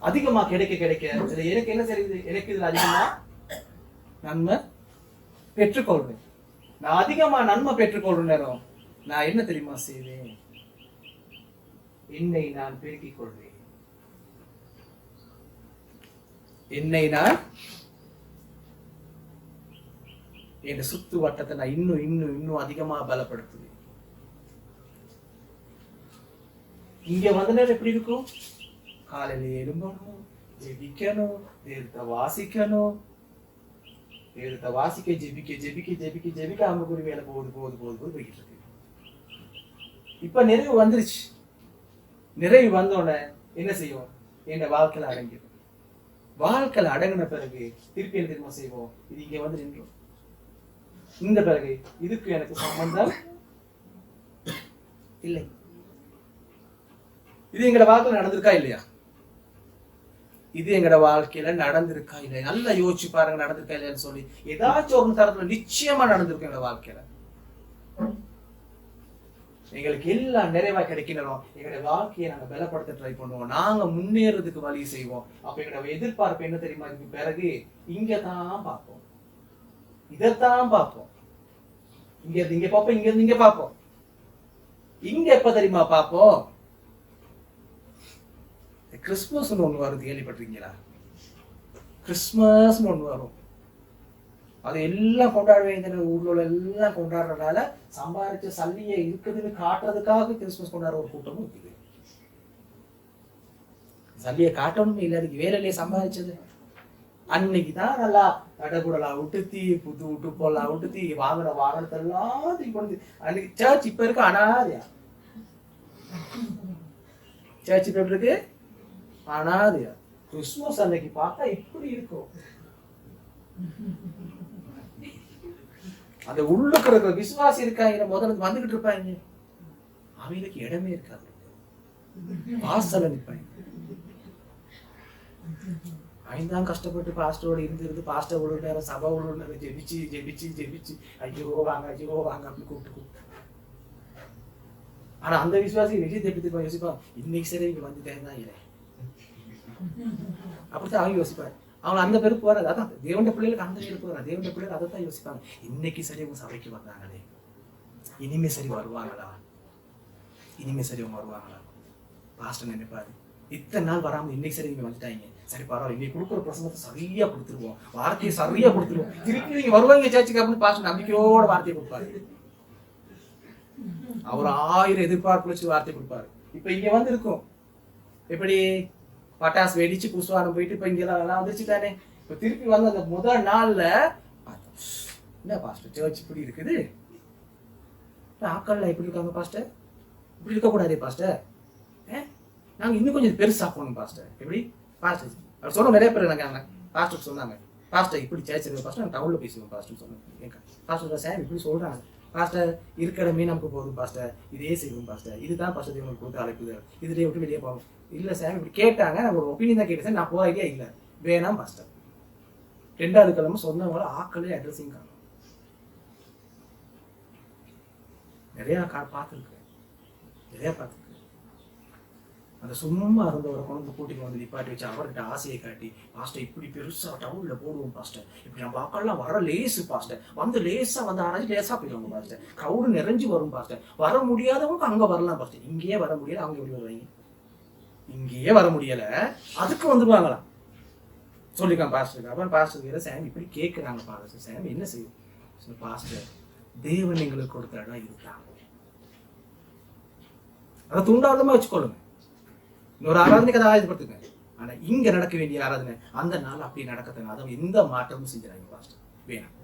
அதிகமா கிடைக்க கிடைக்க எனக்கு என்ன தெரியுது? எனக்கு இதுல அதிகமா நன்மை பெற்றுக்கொள்வேன். நான் அதிகமா நன்மை பெற்றுக்கொள்ற நேரம் நான் என்ன தெரியுமா செய்வேன்? என்னை நான் பெருக்கிக் கொள்வேன். என்னை நான் என் சுத்து வட்டத்தை நான் இன்னும் இன்னும் இன்னும் அதிகமா பலப்படுத்துவேன். இங்க வந்த நேரம் எப்படி இருக்கும்? காலையில எழும்பணும், ஜெபிக்கணும், தேவத்தை வாசிக்கணும், தேவத்தை வாசிக்க ஜெபிக்க ஜெபிக்க ஜெபிக்க ஜெபிக்க அம்புக்குறி மேல போகுது போகுது போகுது போகுது போய்கிட்டு இருக்கு. இப்ப நிறைவு வந்துருச்சு. நிறைவு வந்தோடனே என்ன செய்வோம்? என் வாழ்க்கையில அடங்கிடும். வாழ்க்கையில அடங்கின பிறகு திருப்பி என்ன திரும்ப செய்வோம்? இது இங்க வந்து நின்றோம். இந்த பிறகு இதுக்கு எனக்கு சம்பந்தம் இல்லை. இது எங்கட வாழ்க்கையில நடந்திருக்கா இல்லையா? இது எங்கட வாழ்க்கையில நடந்திருக்கா இல்லையா? நல்லா யோசிச்சு பாருங்க, நடந்திருக்கா இல்லையான்னு சொல்லி. ஏதாச்சும் ஒரு தரத்துல நிச்சயமா நடந்திருக்கு எங்க வாழ்க்கையில. எங்களுக்கு எல்லாம் நிறைவா கிடைக்கணும். எங்களுடைய வாழ்க்கையை நாங்க பலப்படுத்த ட்ரை பண்ணுவோம். நாங்க முன்னேறதுக்கு வழி செய்வோம். அப்ப எங்களோட எதிர்பார்ப்பு என்ன தெரியுமா? இதுக்கு பிறகு இங்கதான் பார்ப்போம், இதைத்தான் பார்ப்போம். இங்க இருந்து இங்க பார்ப்போம், இங்க இருந்து இங்க பார்ப்போம். இங்க எப்ப தெரியுமா பார்ப்போம்? கிறிஸ்துமஸ் ஒண்ணு வருது, கேள்விப்பட்டிருக்கீங்களா? கிறிஸ்துமஸ் ஒண்ணு வரும். அது எல்லாம் கொண்டாட வேண்டிய ஊர்ல எல்லாம் கொண்டாடுறதால சம்பாதிச்ச சல்லியை இருக்குதுன்னு காட்டுறதுக்காக கிறிஸ்துமஸ் கொண்டாடுற ஒரு கூட்டமும் இருக்குது. சல்லியை காட்டணுமே இல்லை, அதுக்கு வேலையிலேயே சம்பாதிச்சது. அன்னைக்குதான் நல்லா தடகுடலாம் விட்டுத்தி, புது விட்டு போடலாம் விட்டுத்தி, வாங்குற வாகனத்தை எல்லாத்தையும் கொண்டு அன்னைக்கு சர்ச் இப்ப இருக்கு அனாதையா. சர்ச் இப்ப எப்படி இருக்கு? அனாதையா. கிறிஸ்துமஸ் அன்னைக்கு பார்த்தா இப்படி இருக்கும். அந்த உள்ளுக்கு இருக்கிற விசுவாசி இருக்காங்க, முதல்ல வந்துகிட்டு இருப்பாங்க, அவங்களுக்கு இடமே இருக்காது. வாசல நிற்பாங்க. ஐந்தாம் கஷ்டப்பட்டு பாஸ்டரோட இருந்து பாஸ்டர் ஒரு நேரம் சபை ஒரு நேரம் ஜெபிச்சு ஜெபிச்சு ஜெபிச்சு ஐயோ வாங்க அப்படி கூப்பிட்டு. ஆனா அந்த விசுவாசி வெளியே தெப்பி யோசிப்பான், இன்னைக்கு சரி இங்க வந்துட்டேன் தான் இல்லை. அப்படித்தான் அவங்க யோசிப்பாரு. அவங்க அந்த பெருப்பு வராது. அதான் தேவண்ட பிள்ளைகளுக்கு அந்த பெருப்பு வராது. தேவண்ட பிள்ளைகள் அதை தான் யோசிப்பாங்க. இன்னைக்கு சரி உங்க சபைக்கு வந்தாங்களே, இனிமே சரி வருவாங்களா, இனிமே சரி அவங்க வருவாங்களா? பாஸ்டர் நினைப்பாரு, இத்தனை நாள் வராம இன்னைக்கு சரி நீங்க வந்துட்டாங்க, சரி பரவாயில்ல, இன்னைக்கு கொடுக்குற பிரசங்கத்தை சரியா கொடுத்துருவோம், வார்த்தையை சரியா கொடுத்துருவோம், திருப்பி நீங்க வருவாங்க சர்ச்சுக்கு அப்படின்னு பாஸ்டர் நம்பிக்கையோட வார்த்தையை கொடுப்பாரு. அவர் 1000 எதிர்பார்ப்பு வச்சு வார்த்தை கொடுப்பாரு. இப்ப இங்க வந்து இருக்கும் எப்படி பட்டாசு வெடிச்சு புஷ்வானம் போயிட்டு இப்ப இங்க எல்லாம் வந்துருச்சு தானே. இப்ப திருப்பி வந்து அந்த முதல் நாள்ல என்ன பாஸ்டர் சர்ச் இப்படி இருக்குது, ஆக்கள்ல எப்படி இருக்காங்க பாஸ்டர், இப்படி இருக்க கூடாதே பாஸ்டர், நாங்க இன்னும் கொஞ்சம் பெருசா போகணும் பாஸ்டர். எப்படி பாஸ்டர் அவர் சொன்ன நிறைய பேர் நாங்க பாஸ்டர் சொன்னாங்க, பாஸ்டர் இப்படி சர்ச் இருக்கு பாஸ்டர், நாங்க டவுன்ல பேசுவோம் பாஸ்டர் சொன்னாங்க. பாஸ்டர் சார் இப்படி சொல்றாங்க பாஸ்டர், இருக்கிறமே நமக்கு போதும் பாஸ்டர், இதே செய்வோம் பாஸ்டர், இதுதான் பாஸ்டர் உங்களுக்கு கொடுத்து அழைப்புது, இதுலேயே விட்டு வெளியே போவோம். இல்லை சார் இப்படி கேட்டாங்க, நான் ஒரு ஒப்பீனியன் தான் கேட்டேன் சார், நான் போக ஐடியா இல்லை, வேணாம் பாஸ்டர். 2வது கிழமை சொன்னவங்கள ஆக்களே அட்ரஸிங் காணும். நிறைய பார்த்துருக்கு, நிறைய பார்த்துருக்கு. அந்த சும்மா இருந்தவரை கொண்டு கூட்டிட்டு வந்து நிப்பாட்டி வச்சு அவர்கிட்ட ஆசையை காட்டி, பாஸ்டர் இப்படி பெருசா டவுன்ல போடுவோம் பாஸ்டர், இப்படி நம்ம ஆக்கள்லாம் வர லேசு பாஸ்டர், வந்து லேசா வந்து ஆராய்ச்சி லேசா போயிடுவாங்க பாஸ்டர், க்ரௌடு நிறைஞ்சு வரும் பாஸ்டர், வர முடியாதவங்க அங்க வரலாம் பாஸ்டர், இங்கேயே வர முடியல அவங்க எப்படி வருவாங்க, இங்கேயே வர முடியல அதுக்கு வந்துருவாங்களாம் சொல்லிருக்கான் பாஸ்டர். அப்புறம் பாஸ்டர் சாமி இப்படி கேட்கிறாங்க, பாஸ்டர் சாமி என்ன செய்யும் பாஸ்டர், தேவன் எங்களுக்கு கொடுத்த இடம் இதுதான், அதை துண்டாவதமா வச்சுக்கொள்ளுங்க, இன்னொரு ஆராதனைக்கு அதை ஆயுதப்படுத்துங்க. ஆனா இங்க நடக்க வேண்டிய ஆராதனை அந்த நாள் அப்படி நடக்கத்தங்க, அதை எந்த மாற்றமும் செஞ்சிடாங்க பாஸ்டர், வேணாம்.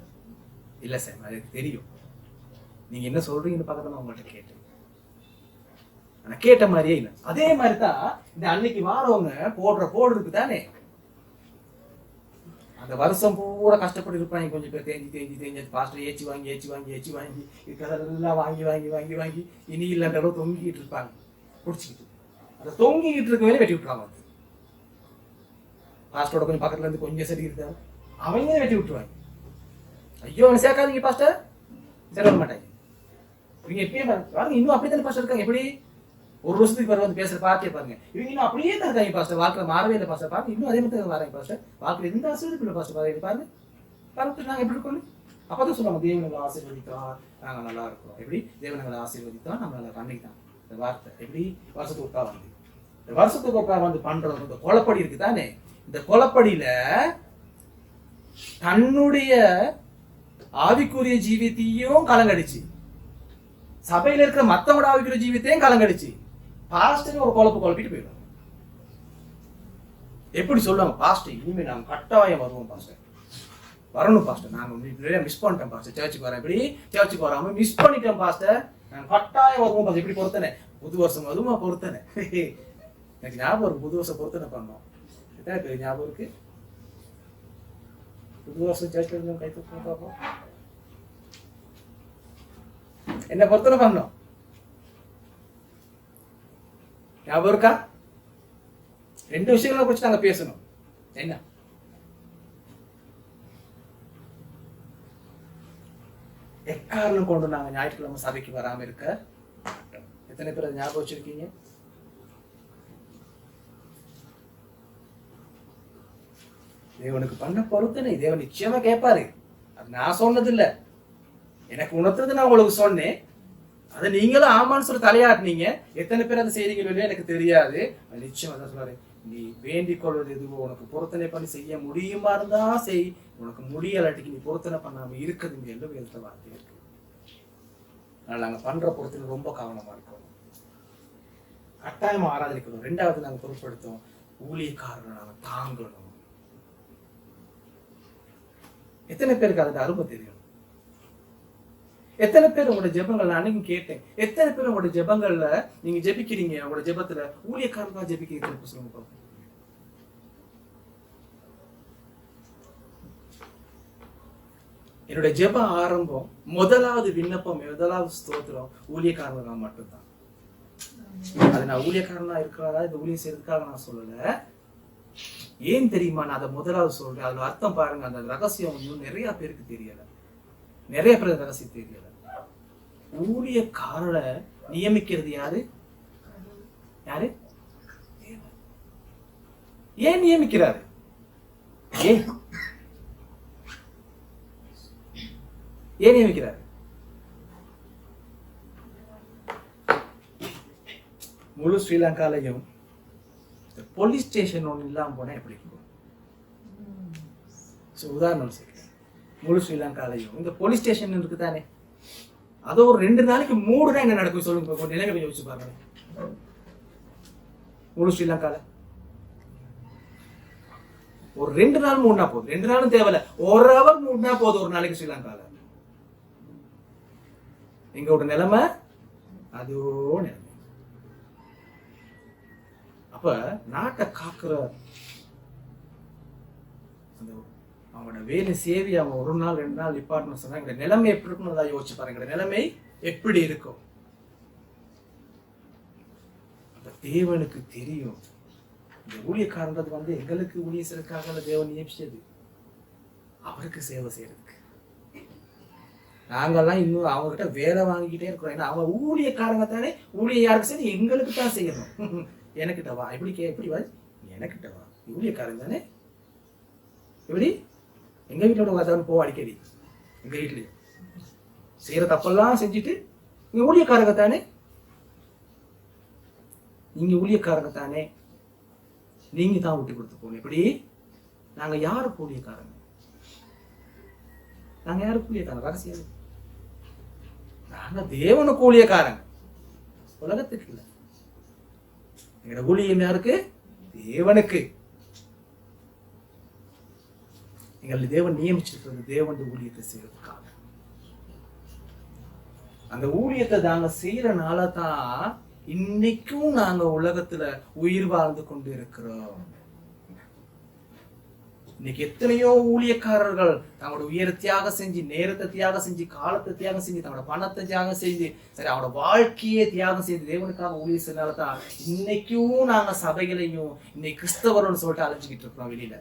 இல்ல சார் எனக்கு தெரியும் நீங்க என்ன சொல்றீங்கன்னு பக்கத்துல நான் உங்கள்கிட்ட கேட்டேன், ஆனா கேட்ட மாதிரியே இல்லை. அதே மாதிரிதான் இந்த அன்னைக்கு வாரவங்க போடுற போடுறதுக்கு தானே அந்த வருஷம் பூரா கஷ்டப்பட்டு இருப்பாங்க. கொஞ்சம் பேர் தேஞ்சு பாஸ்டர் ஏச்சி வாங்கி இருக்கிறதெல்லாம் வாங்கி இனி இல்லைன்ற அளவு தொங்கிட்டு இருப்பாங்க, பிடிச்சிக்கிட்டு அந்த தொங்கிக்கிட்டு இருக்க வேலையை வெட்டி விட்டுருவாங்க. பாஸ்டரோட கொஞ்சம் பக்கத்துல இருந்து கொஞ்சம் சரி இருந்தாங்க அவங்க வெட்டி விட்டுருவாங்க. ஐயோ அவனை சேர்க்காதீங்க பாஸ்டர், சரி வர மாட்டாங்க. இவங்க எப்பயும் பாருங்க இன்னும் அப்படித்தானே பாஸ்டர் இருக்காங்க. எப்படி ஒரு வருஷத்துக்கு பிறகு வந்து பேசுற பார்த்தியே பாருங்க, இவங்க இன்னும் அப்படியே தான் இருக்காங்க பாஸ்டர், வாழ்க்கையில மாறவே இல்லை பாஸ்டர், பாருங்க இன்னும் அதே மாதிரி வராங்க பாஸ்டர், வாழ்க்கையில எந்த ஆசீர்வாதம் இல்லை பாஸ்டர், பாருங்க பாருங்க நாங்க எப்படி இருக்கோம். அப்பதான் சொல்லுவாங்க தேவனை ஆசீர்வதித்தா நாங்க நல்லா இருக்கோம். எப்படி தேவனை ஆசீர்வதித்தா நம்ம நல்லா பண்ணிக்கிட்டான். இந்த வார்த்தை எப்படி வருஷத்துக்கு ஒருக்கா வந்து இந்த வருஷத்துக்கு ஒருக்கா வந்து பண்றது கொலைப்படி இருக்கு தானே, இந்த கொலப்படியில தன்னுடைய ஆவிக்குரிய ஜீவியத்தையும் கலங்கடிச்சு, சபையில இருக்கிற மத்தவங்களோட ஆவிக்குரிய ஜீவியத்தையும் கலங்கடிச்சு, பாஸ்டர் ஒரு குழப்பிட்டு போயிடும். எப்படி சொல்லுவாங்க, பாஸ்டர் இனிமே நாங்க கட்டாயம் வருவோம் பாஸ்டர், வரணும் பாஸ்டர், நாங்க மிஸ் பண்ணிட்டோம் பாஸ்டர், சர்ச்சுக்கு வரேன், இப்படி சர்ச்சுக்கு வராம மிஸ் பண்ணிட்டோம் பாஸ்டர், நாங்க கட்டாயம் வருவோம் பாஸ்டர். இப்படி பொறுத்தனே புது வருஷம் அதுமா பொறுத்தனே. எனக்கு ஞாபகம் இருக்கு, புது வருஷம் பொறுத்தனை பண்ணோம். எத்தனை பேர் ஞாபகம் இருக்கு புது வருஷம் சர்ச்சில் இருந்தோம்? கை தூக்கணும் பார்ப்போம். என்ன பொறுத்தனை பண்ணோம் ஞாபகம் இருக்கா? 2 விஷயங்களை குறிச்சு நாங்க பேசணும். என்ன? எக்காரணம் கொண்டு நாங்க ஞாயிற்றுக்கிழமை சபைக்கு வராம இருக்க மாட்டோம். எத்தனை பேர் அதை ஞாபகம் வச்சிருக்கீங்க? தேவனுக்கு பண்ண பொறுத்தனை தேவன் நிச்சயமா கேட்பாரு. அது நான் சொன்னது இல்ல, எனக்கு உணர்த்துறது நான் உங்களுக்கு சொன்னேன். அதை நீங்களும் ஆமான்னு சொல்லி தலையாட்டினீங்க. எத்தனை பேர் அதை செய்றீங்களோ எனக்கு தெரியாது. நிச்சயமா தான் சொல்றாரு, நீ வேண்டிக் கொள்வது எதுவோ உனக்கு பொருத்தனை பண்ணி செய்ய முடியுமா இருந்தா செய், உனக்கு முடியலாட்டிக்கு நீ பொருத்தனை பண்ணாம இருக்குதுங்க எல்லாம் எழுத்த வார்த்தை இருக்கு. அதனால நாங்க பண்ற பொருத்தனை ரொம்ப கவனமா இருக்கணும், கட்டாயமா ஆராதனைக்கணும். 2வது நாங்க பொருட்படுத்தோம், ஊழியக்காரர்கள் நாங்க தாங்கணும். எத்தனை பேருக்கு அதுக்கு அருமை தெரியும்? எத்தனை பேர் உங்களோட ஜெபங்கள் அன்னைக்கு கேட்டேன், எத்தனை பேர் உங்களோட ஜெபங்கள்ல நீங்க ஜெபிக்கிறீங்க, உங்களோட ஜெபத்துல ஊழியக்காரர்களா ஜெபிக்கிறீங்க சொல்லுங்க. என்னுடைய ஜெப ஆரம்பம், முதலாவது விண்ணப்பம், முதலாவது ஸ்தோத்திரம் ஊழியக்காரர்களா மட்டும்தான். அது நான் ஊழியக்காரனா இருக்கிறதா இந்த ஊழியம் செய்யறதுக்காக நான் சொல்லல. ஏன் தெரியுமா நான் அதை முதலாவது சொல்றேன்? அதுல அர்த்தம் பாருங்க. அந்த ரகசியம் இன்னும் நிறைய பேருக்கு தெரியல, நிறைய பேருக்கு ரகசியம் தெரியல. ஊழியக்காரரை நியமிக்கிறது யாரு? யாரு? ஏன் நியமிக்கிறாரு? ஏன் நியமிக்கிறாரு? முழு ஸ்ரீலங்காலையும் போலீஸ் ஸ்டேஷன் ஒன்று இல்லாம போனா எப்படி இருக்கும்? உதாரணம் சொல்றேன், முழு ஸ்ரீலங்காலையும் இந்த போலீஸ் ஸ்டேஷன் இருக்குதானே, அது ஒரு 2 நாளைக்கு மூடுனா என்ன நடக்கும் சொல்லுங்க. நிலைமை யோசிச்சு பாருங்க. முழு ஸ்ரீலங்கால ஒரு 2 நாள் மூடினா போதும், 2 நாளும் தேவையில்ல, 1 ஹவர் மூடினா போதும் ஒரு நாளைக்கு ஸ்ரீலங்கால. எங்களோட நிலைமை அதோ நிலைமை. அப்ப நாட்டை காக்குற அந்த அவங்களோட வேலை சேவை அவங்க 1 நாள் 2 நாள் டிபார்ட்மெண்ட் சொன்னா எங்க நிலைமை எப்படி இருக்குன்னு யோசிச்சு பாருங்க. நிலைமை எப்படி இருக்கும்? அந்த தேவனுக்கு தெரியும். இந்த ஊழியக்காரன்றது எங்களுக்கு ஊழியர்களுக்காக தேவன் நியமிச்சது, அவருக்கு சேவை செய்யறதுக்கு. நாங்கெல்லாம் இன்னும் அவங்க கிட்ட வேலை வாங்கிக்கிட்டே இருக்கிறோம். ஏன்னா அவங்க ஊழியக்காரங்க தானே, ஊழிய யாருக்கு சரி எங்களுக்கு தான் செய்யணும். எனக்கிட்ட வா, எப்படி வா, எனக்கிட்ட வா, ஊழியக்காரன் தானே. எப்படி எங்க வீட்டோட உட்காந்து போவோம் அடிக்கடி, எங்க வீட்லயே செய்யற தப்பெல்லாம் செஞ்சுட்டு, நீங்க ஊழியக்காரங்க தானே, நீங்க ஊழியக்காரங்க தானே, நீங்க தான் விட்டு கொடுத்து போகணும். எப்படி? நாங்க யாருக்கு ஊழியக்காரங்க? நாங்க யாருக்கு ஊழியக்காரங்க? ரகசியம், நாங்க தேவனுக்கு ஊழியக்காரங்க, உலகத்துக்கு இல்லை. எங்களோட ஊழியம் யாருக்கு? தேவனுக்கு. எங்களை தேவன் நியமிச்சிருக்கிறது தேவன் ஊழியத்தை செய்யறதுக்காக. அந்த ஊழியத்தை நாங்க செய்யறனால தான் இன்னைக்கும் நாங்க உலகத்துல உயிர் வாழ்ந்து கொண்டு இருக்கிறோம். இன்னைக்கு எத்தனையோ ஊழியக்காரர்கள் தங்களோட உயிரை தியாகம் செஞ்சு, நேரத்தை தியாகம் செஞ்சு, காலத்தை தியாகம் செஞ்சு, தங்களோட பணத்தை தியாகம் செஞ்சு, சரி அவனோட வாழ்க்கையே தியாகம் செய்து தேவனுக்காக ஊழிய செய்யறதுனாலதான் இன்னைக்கும் நாங்க சபைகளையும் இன்னைக்கு கிறிஸ்தவர்னு சொல்லிட்டு அழைச்சிக்கிட்டு இருக்கிறோம் வெளியில.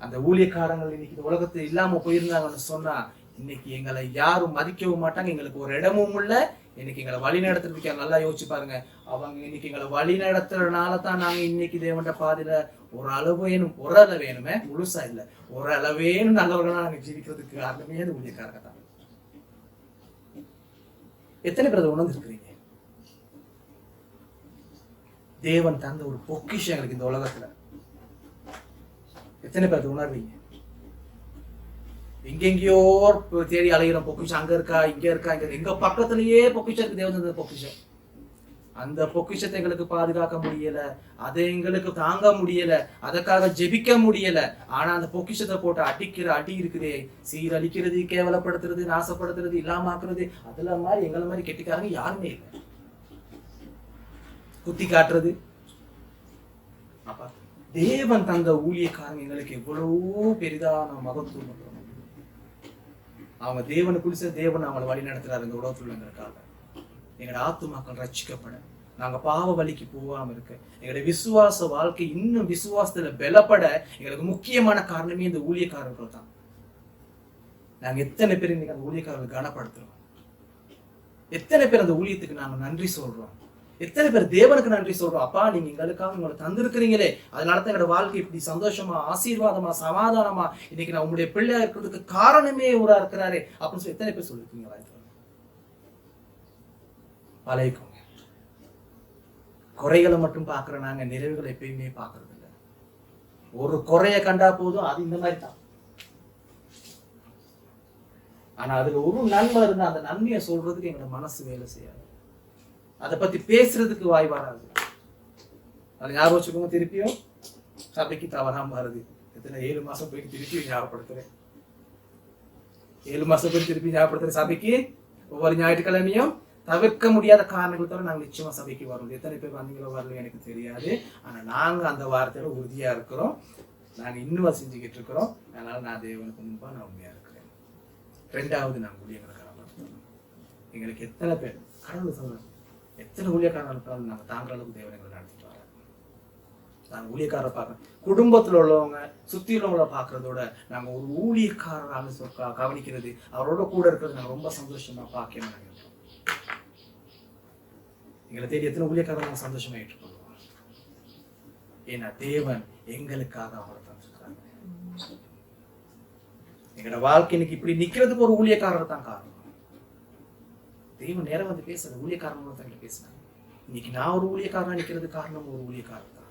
அந்த ஊழியக்காரங்கள் இன்னைக்கு இந்த உலகத்துல இல்லாம போயிருந்தாங்கன்னு சொன்னா இன்னைக்கு எங்களை யாரும் மதிக்கவும் மாட்டாங்க, எங்களுக்கு ஒரு இடமும் இல்லை. இன்னைக்கு எங்களை வழி நடத்துறதுக்கு நல்லா யோசிச்சு பாருங்க. அவங்க இன்னைக்கு எங்களை வழி நடத்துறதுனால தான் நாங்க இன்னைக்கு தேவன்ட பாதையில ஒரு அளவு வேணுமே, முழுசா இல்ல, ஒரு அளவேனும் நல்லவர்களா நாங்க ஜீவிக்கிறதுக்கு காரணமே அது ஊழியக்காரங்க தான். எத்தனை பேர் உணர்ந்து இருக்கிறீங்க? தேவன் தந்த ஒரு பொக்கிஷம் எங்களுக்கு இந்த உலகத்துல. எத்தனை பேர் உணர்வீங்க? எங்கெங்கயோ தேடி அலைகிறோம், பொக்கிஷம் அங்க இருக்கா இங்க இருக்கா இங்க, எங்க பக்கத்திலேயே பொக்கிஷம் இருக்கு, தேவன் பொக்கிஷம். அந்த பொக்கிஷத்தை எங்களுக்கு பாதுகாக்க முடியல, அதை எங்களுக்கு தாங்க முடியல, அதற்காக ஜெபிக்க முடியல. ஆனா அந்த பொக்கிஷத்தை போட்டு அடிக்கிற அடி இருக்குதே, சீரழிக்கிறது, கேவலப்படுத்துறது, நாசப்படுத்துறது, இல்லாமக்குறது, அதுல மாதிரி எங்களை மாதிரி கெட்டிக்காரங்க யாருமே இல்லை. குத்தி காட்டுறது. அப்ப தேவன் தந்த ஊழியக்காரங்க எங்களுக்கு எவ்வளவோ பெரிதான மகத்துவம். அவங்க தேவனுக்குள்ள தேவன் அவங்களை வழி நடத்துறாரு இந்த உலகத்துள்ளங்களுக்காக. எங்களோட ஆத்துமாக்கள் ரட்சிக்கப்பட, நாங்க பாவ வழிக்கு போகாம இருக்க, எங்களுடைய விசுவாச வாழ்க்கை இன்னும் விசுவாசத்துல பலப்பட எங்களுக்கு முக்கியமான காரணமே இந்த ஊழியக்காரர்கள் தான். நாங்க எத்தனை பேர் இன்னைக்கு அந்த ஊழியக்காரர்கள் கனப்படுத்துறோம்? எத்தனை பேர் அந்த ஊழியத்துக்கு நாங்க நன்றி சொல்றோம்? எத்தனை பேர் தேவனுக்கு நன்றி சொல்றோம்? அப்பா, நீங்க எங்களுக்காக உங்களை தந்திருக்கிறீங்களே, அதனாலதான் எங்களோட வாழ்க்கை இப்படி சந்தோஷமா, ஆசீர்வாதமா, சமாதானமா, இன்னைக்கு நான் உங்களுடைய பிள்ளையா இருக்கிறதுக்கு காரணமே இவரா இருக்கிறாரு அப்படின்னு சொல்லி எத்தனை பேர் சொல்லிருக்கீங்களா? பழகிக்கோங்க. குறைகளை மட்டும் பாக்குற நாங்க நிறைவுகளை எப்பயுமே பாக்குறது இல்லை. ஒரு குறைய கண்டா போதும், அது இந்த மாதிரி தான். ஆனா அதுல ஒரு நன்மை இருந்தா அந்த நன்மையை சொல்றதுக்கு எங்களோட மனசு வேலை செய்யாது, அதை பத்தி பேசுறதுக்கு வாய் வராது. அது ஞாபகம் வச்சுக்கோங்க. திருப்பியும் சபைக்கு தவறாம வருது. எத்தனை 7 மாசம் போயிட்டு திருப்பி ஞாபகப்படுத்துறேன், 7 மாசம் போயிட்டு திருப்பி ஞாபகப்படுத்துறேன். சபைக்கு ஒவ்வொரு ஞாயிற்றுக்கிழமையும் தவிர்க்க முடியாத காரணங்கள் தவிர நாங்கள் நிச்சயமா சபைக்கு வரோம். எத்தனை பேர் வந்தீங்களோ வரல எனக்கு தெரியாது. ஆனா நாங்க அந்த வார்த்தையில உறுதியா இருக்கிறோம். நாங்க இன்னும் செஞ்சுக்கிட்டு இருக்கிறோம். அதனால நான் தேவனுக்கு முன்பா நான் உண்மையா இருக்கிறேன். 2வது நாங்கள் ஊழியர்களை கனப்படுத்தணும். எங்களுக்கு எத்தனை பேர் கடவுள் சொல்றோம், எத்தனை ஊழியக்காரர்கள் இருக்காலும் நாங்கள் தாங்குற அளவுக்கு தேவன் எங்களை நடத்திட்டு வரோம். நாங்கள் ஊழியக்காரரை பார்க்கறோம், குடும்பத்தில் உள்ளவங்க சுற்றி உள்ளவங்களை பார்க்கறதோட நாங்கள் ஒரு ஊழியக்காரராக கவனிக்கிறது, அவரோட கூட இருக்கிறது நாங்கள் ரொம்ப சந்தோஷமா பாக்கியமா நாங்கள் இருக்கோம். எங்களை தேடி எத்தனை ஊழியக்காரர்கள் நாங்கள் சந்தோஷமா ஏற்றுக்கொள்வோம். ஏன்னா தேவன் எங்களுக்காக அவரை தந்திருக்கிறாங்க. எங்களோட வாழ்க்கை இன்னைக்கு இப்படி நிக்கிறதுக்கு ஒரு ஊழியக்காரர் தான் காரணம். தெய்வம் நேரம் வந்து பேசுற ஊழியக்காரன் தான் பேசினாங்க. இன்னைக்கு நான் ஒரு ஊழியக்காரனா நிக்கிறது காரணம் ஒரு ஊழியக்காரர் தான்.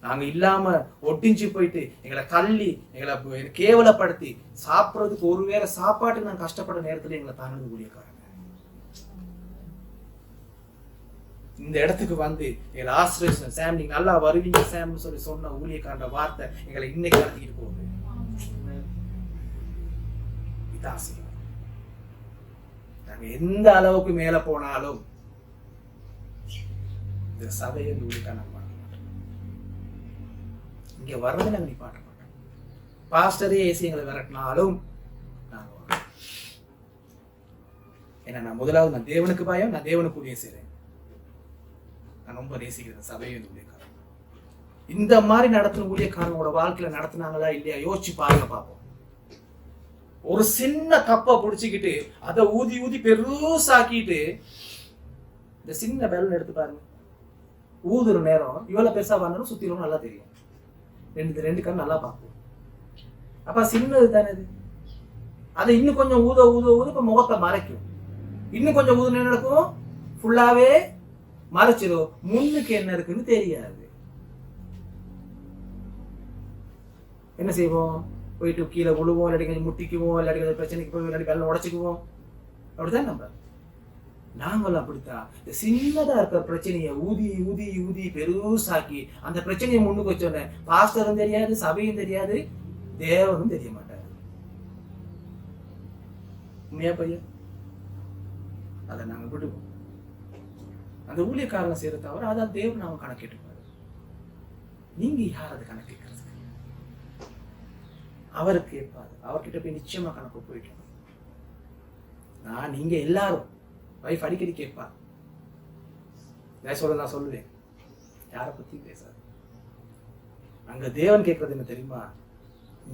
நாங்க இல்லாம ஒட்டிஞ்சு போயிட்டு எங்களை தள்ளி எங்களை கேவலப்படுத்தி சாப்பிட்றதுக்கு ஒருவேளை சாப்பாட்டுக்கு நாங்க கஷ்டப்பட நேரத்துல எங்களை தாங்கினது ஊழியக்காரங்க. இந்த இடத்துக்கு வந்து எங்களை ஆசிரியர் சாம் நீங்க நல்லா வருவீங்க சாம்னு சொல்லி சொன்ன ஊழியக்காரன் வார்த்தை எங்களை இன்னைக்கு நடத்திக்கிட்டு போகுது. இதாசியம். நாங்க எந்த அளவுக்கு மேல போனாலும் இந்த சபையை ஊழியக்காரன் பண்ண மாட்டோம். இங்க வர்றதை நாங்க நிப்பாட்ட மாட்டோம். பாஸ்டரே ஏசி எங்களை விரட்டினாலும் நாங்க வரோம். ஏன்னா நான் முதலாவது நான் தேவனுக்கு பயம், நான் தேவனுக்கு ஊழியம் செய்றேன். நான் ரொம்ப நேசிக்கிறேன் சபையை ஊழியக்காரன். இந்த மாதிரி நடத்தின ஊழியக்காரனோட வாழ்க்கையில நடத்தினாங்களா இல்லையா யோசிச்சு பாருங்க பார்ப்போம். ஒரு சின்ன கப்பை பிடிச்சிக்கிட்டு அதை ஊதி ஊதி பெருசாக்கிட்டு இந்த சின்ன பெலன் எடுத்து பாருங்க. ஊதுற நேரம் இவ்வளவு பெருசா வந்தாலும் சுத்திலும் நல்லா தெரியும். ரெண்டு கண் நல்லா பார்ப்போம். அப்ப சின்னது தானே இது. அதை இன்னும் கொஞ்சம் ஊத ஊத ஊத இப்ப முகத்தை மறைக்கும். இன்னும் கொஞ்சம் ஊதுன நடக்கும், ஃபுல்லாவே மறைச்சிடும். முன்னுக்கு என்ன இருக்குன்னு தெரியாது. என்ன செய்வோம்? போயிட்டு கீழே விழுவோம், இல்லாட்டி கொஞ்சம் முட்டிக்குவோம், இல்லாட்டி பிரச்சனைக்கு போய் இல்லாட்டி வெள்ளம் உடச்சிக்குவோம். அப்படிதான் நம்ம நாங்களும் அப்படித்தான். சின்னதா இருக்கிற பிரச்சனையை ஊதி ஊதி ஊதி பெருசாக்கி அந்த பிரச்சனையை முன்னுக்கு வச்சோன்னே பாஸ்டரும் தெரியாது, சபையும் தெரியாது, தேவனும் தெரிய மாட்டாரு. உண்மையா பையன்? அதை நாங்க விடுவோம். அந்த ஊழியக்காரங்க செய்யற தவிர அதான் தேவன் நாம கணக்கிட்டுப்பாரு. நீங்க யார் அது கணக்கிட்டு? அவருக்கு கேட்பாரு. அவர்கிட்ட போய் நிச்சயமா கணக்கு போயிட்டு நீங்க எல்லாரும் வைஃப் அடிக்கடி கேட்பார். சொல்ல நான் சொல்லுவேன், யாரை பத்தி பேசாது. அங்க தேவன் கேட்கறது என்ன தெரியுமா?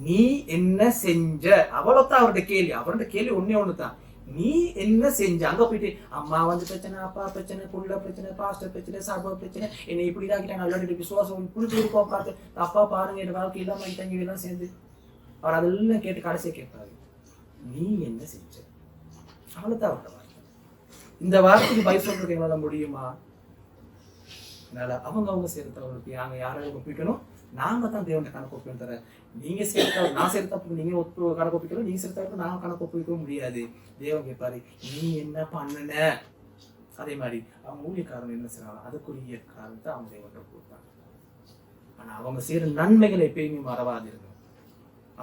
நீ என்ன செஞ்ச? அவ்வளவுதான் அவருடைய கேள்வி. அவருடைய கேள்வி ஒன்னே ஒண்ணுதான், நீ என்ன செஞ்ச? அங்க போயிட்டு அம்மா வந்து பிரச்சனை, அப்பா பிரச்சனை, புள்ள பிரச்சனை, பாஸ்டர் பிரச்சனை, சபை பிரச்சனை, என்னை இப்படி இதாக்கிட்டாங்க, விளையாட்டு விசுவாசம் இப்படி இருக்கும், பார்த்து அப்பா பாருங்க என் வாழ்க்கை இல்லாம தங்கி எல்லாம் சேர்ந்து அவர் அதெல்லாம் கேட்டு கடைசியை கேட்பாரு, நீ என்ன செஞ்ச? அவ்வளவுதான் அவரோட வார்த்தை. இந்த வார்த்தைக்கு பதில் சொல்றதுக்கு எங்களால முடியுமா? அதனால அவங்க சேர்த்தவர்களுக்கு நாங்கள் யாரையும் ஒப்பிக்கணும், நாங்கள் தான் தேவனை கணக்கு ஒப்பிக்கணும். தர நீங்கள் சேர்த்த நான் சேர்த்தப்ப நீங்கள் கணக்கு ஒப்பிக்கணும், நீங்கள் சேர்த்தப்ப நான் கணக்கு ஒப்பிக்க முடியாது. தேவன் கேட்பாரு நீ என்ன பண்ணுன. அதே மாதிரி அவங்க ஊழியக்காரன் என்ன செய்யறாங்க, அதுக்குரிய காரணத்தை அவங்க தேவன்கிட்ட கொடுத்தாங்க. ஆனா அவங்க செய்யற நன்மைகளை எப்பயுமே மறவாதிருங்க.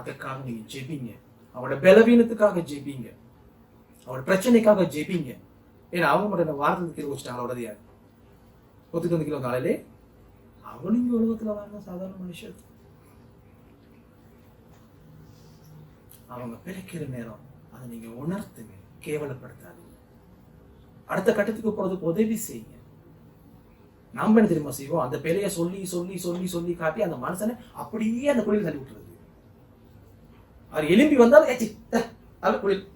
அதற்காக நீங்க ஜெபிங்க, அவரோட பலவீனத்துக்காக ஜெபிங்க, அவரோட பிரச்சனைக்காக ஜெபிங்க. ஏன்னா அவங்க மட்டும் வாரத்துக்கு கீழே வச்சுட்டாங்க, அவ்வளோதான் யாரு 100 கிலோ நாளிலே அவனுங்க உலகத்துல வாழ்ந்த சாதாரண மனுஷன். அவங்க பிழைக்கிற நேரம் அதை நீங்க உணர்த்துங்க, கேவலப்படுத்தாதீங்க. அடுத்த கட்டத்துக்கு போறதுக்கு உதவி செய்யுங்க. நாம என்ன தெரியுமா செய்வோம், அந்த பிழைய சொல்லி சொல்லி சொல்லி சொல்லி காட்டி அந்த மனுஷனை அப்படியே அந்த குழியில் தள்ளி விட்டுறது. அவர் எலும்பி வந்தாலும் குழில்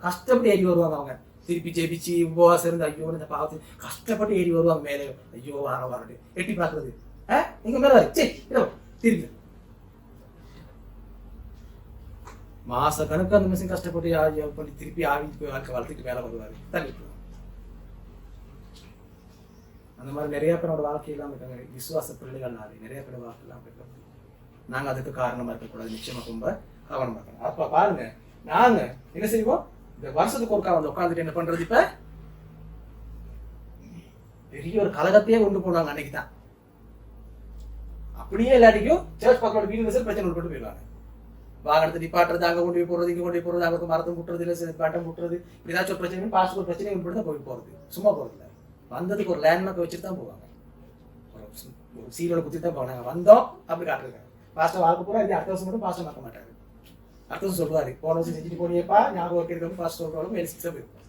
கஷ்டப்பட்டு ஏறி வருவாங்க. அவங்க திருப்பி ஜெபிச்சு உபவாசம் இருந்து ஐயோ இந்த பாவத்து கஷ்டப்பட்டு ஏறி வருவாங்க மேலே. ஐயோ வரட்டு எட்டி பாக்குறது, நீங்க மேல திருப்பி மாச கணக்கு அந்த மிஷின் கஷ்டப்பட்டு பண்ணி திருப்பி ஆவிட்டு போய் வாழ்க்கை வளர்த்துட்டு மேல வருவாரு, தள்ளி விட்டுருவாங்க. அந்த மாதிரி நிறைய பேரோட வாழ்க்கையெல்லாம் இருக்காங்க. விசுவாச பிள்ளைகள்னாலே நிறைய பேர் வாழ்க்கையெல்லாம் இருக்காங்க. நாங்க அதுக்கு காரணமா இருக்கக்கூடாது, நிச்சயமா ரொம்ப கவனமா இருக்கணும். அப்ப பாருங்க, நாங்க என்ன செய்வோம், இந்த வருஷத்துக்கு ஒருக்கா வந்து உட்காந்துட்டு என்ன பண்றது, இப்ப பெரிய ஒரு கலகத்தையே கொண்டு போனாங்க அன்னைக்கு தான். அப்படியே எல்லாத்தையும் சர்ச் பக்கத்தோட வீடு பிரச்சனை கொண்டு போயிடுவாங்க. வாகனத்தை நிப்பாட்டுறது, அங்க கொண்டு போய் போறது, இங்க கொண்டு போய் போறது, அங்க மரத்தை முட்டுறது, இல்லை பட்டம் முட்டுறது, இப்படி ஏதாச்சும் ஒரு பிரச்சனை பாஸ்ட் ஒரு பிரச்சனை கொண்டு தான் போய் போறது. சும்மா போறது இல்லை, வந்ததுக்கு ஒரு லேண்ட்மார்க் வச்சுட்டு தான் போவாங்க. ஒரு சீரோட குத்திட்டு தான் போவாங்க. வந்தோம் அப்படி காட்டுறாங்க. பாஸ்டர் வாழ்க்கை பூரா அடுத்த வருஷம் மட்டும் பாஸ்டர் மாற்ற மாட்டாரு. அடுத்த வருஷம் சொல்லுவாரு, போன வருஷம் செஞ்சுட்டு போனியப்பா ஞாபகம் இருக்கிறது பாஸ்டர் சொல்றாலும் மேல் சிக்ஸா போயிருப்போம்.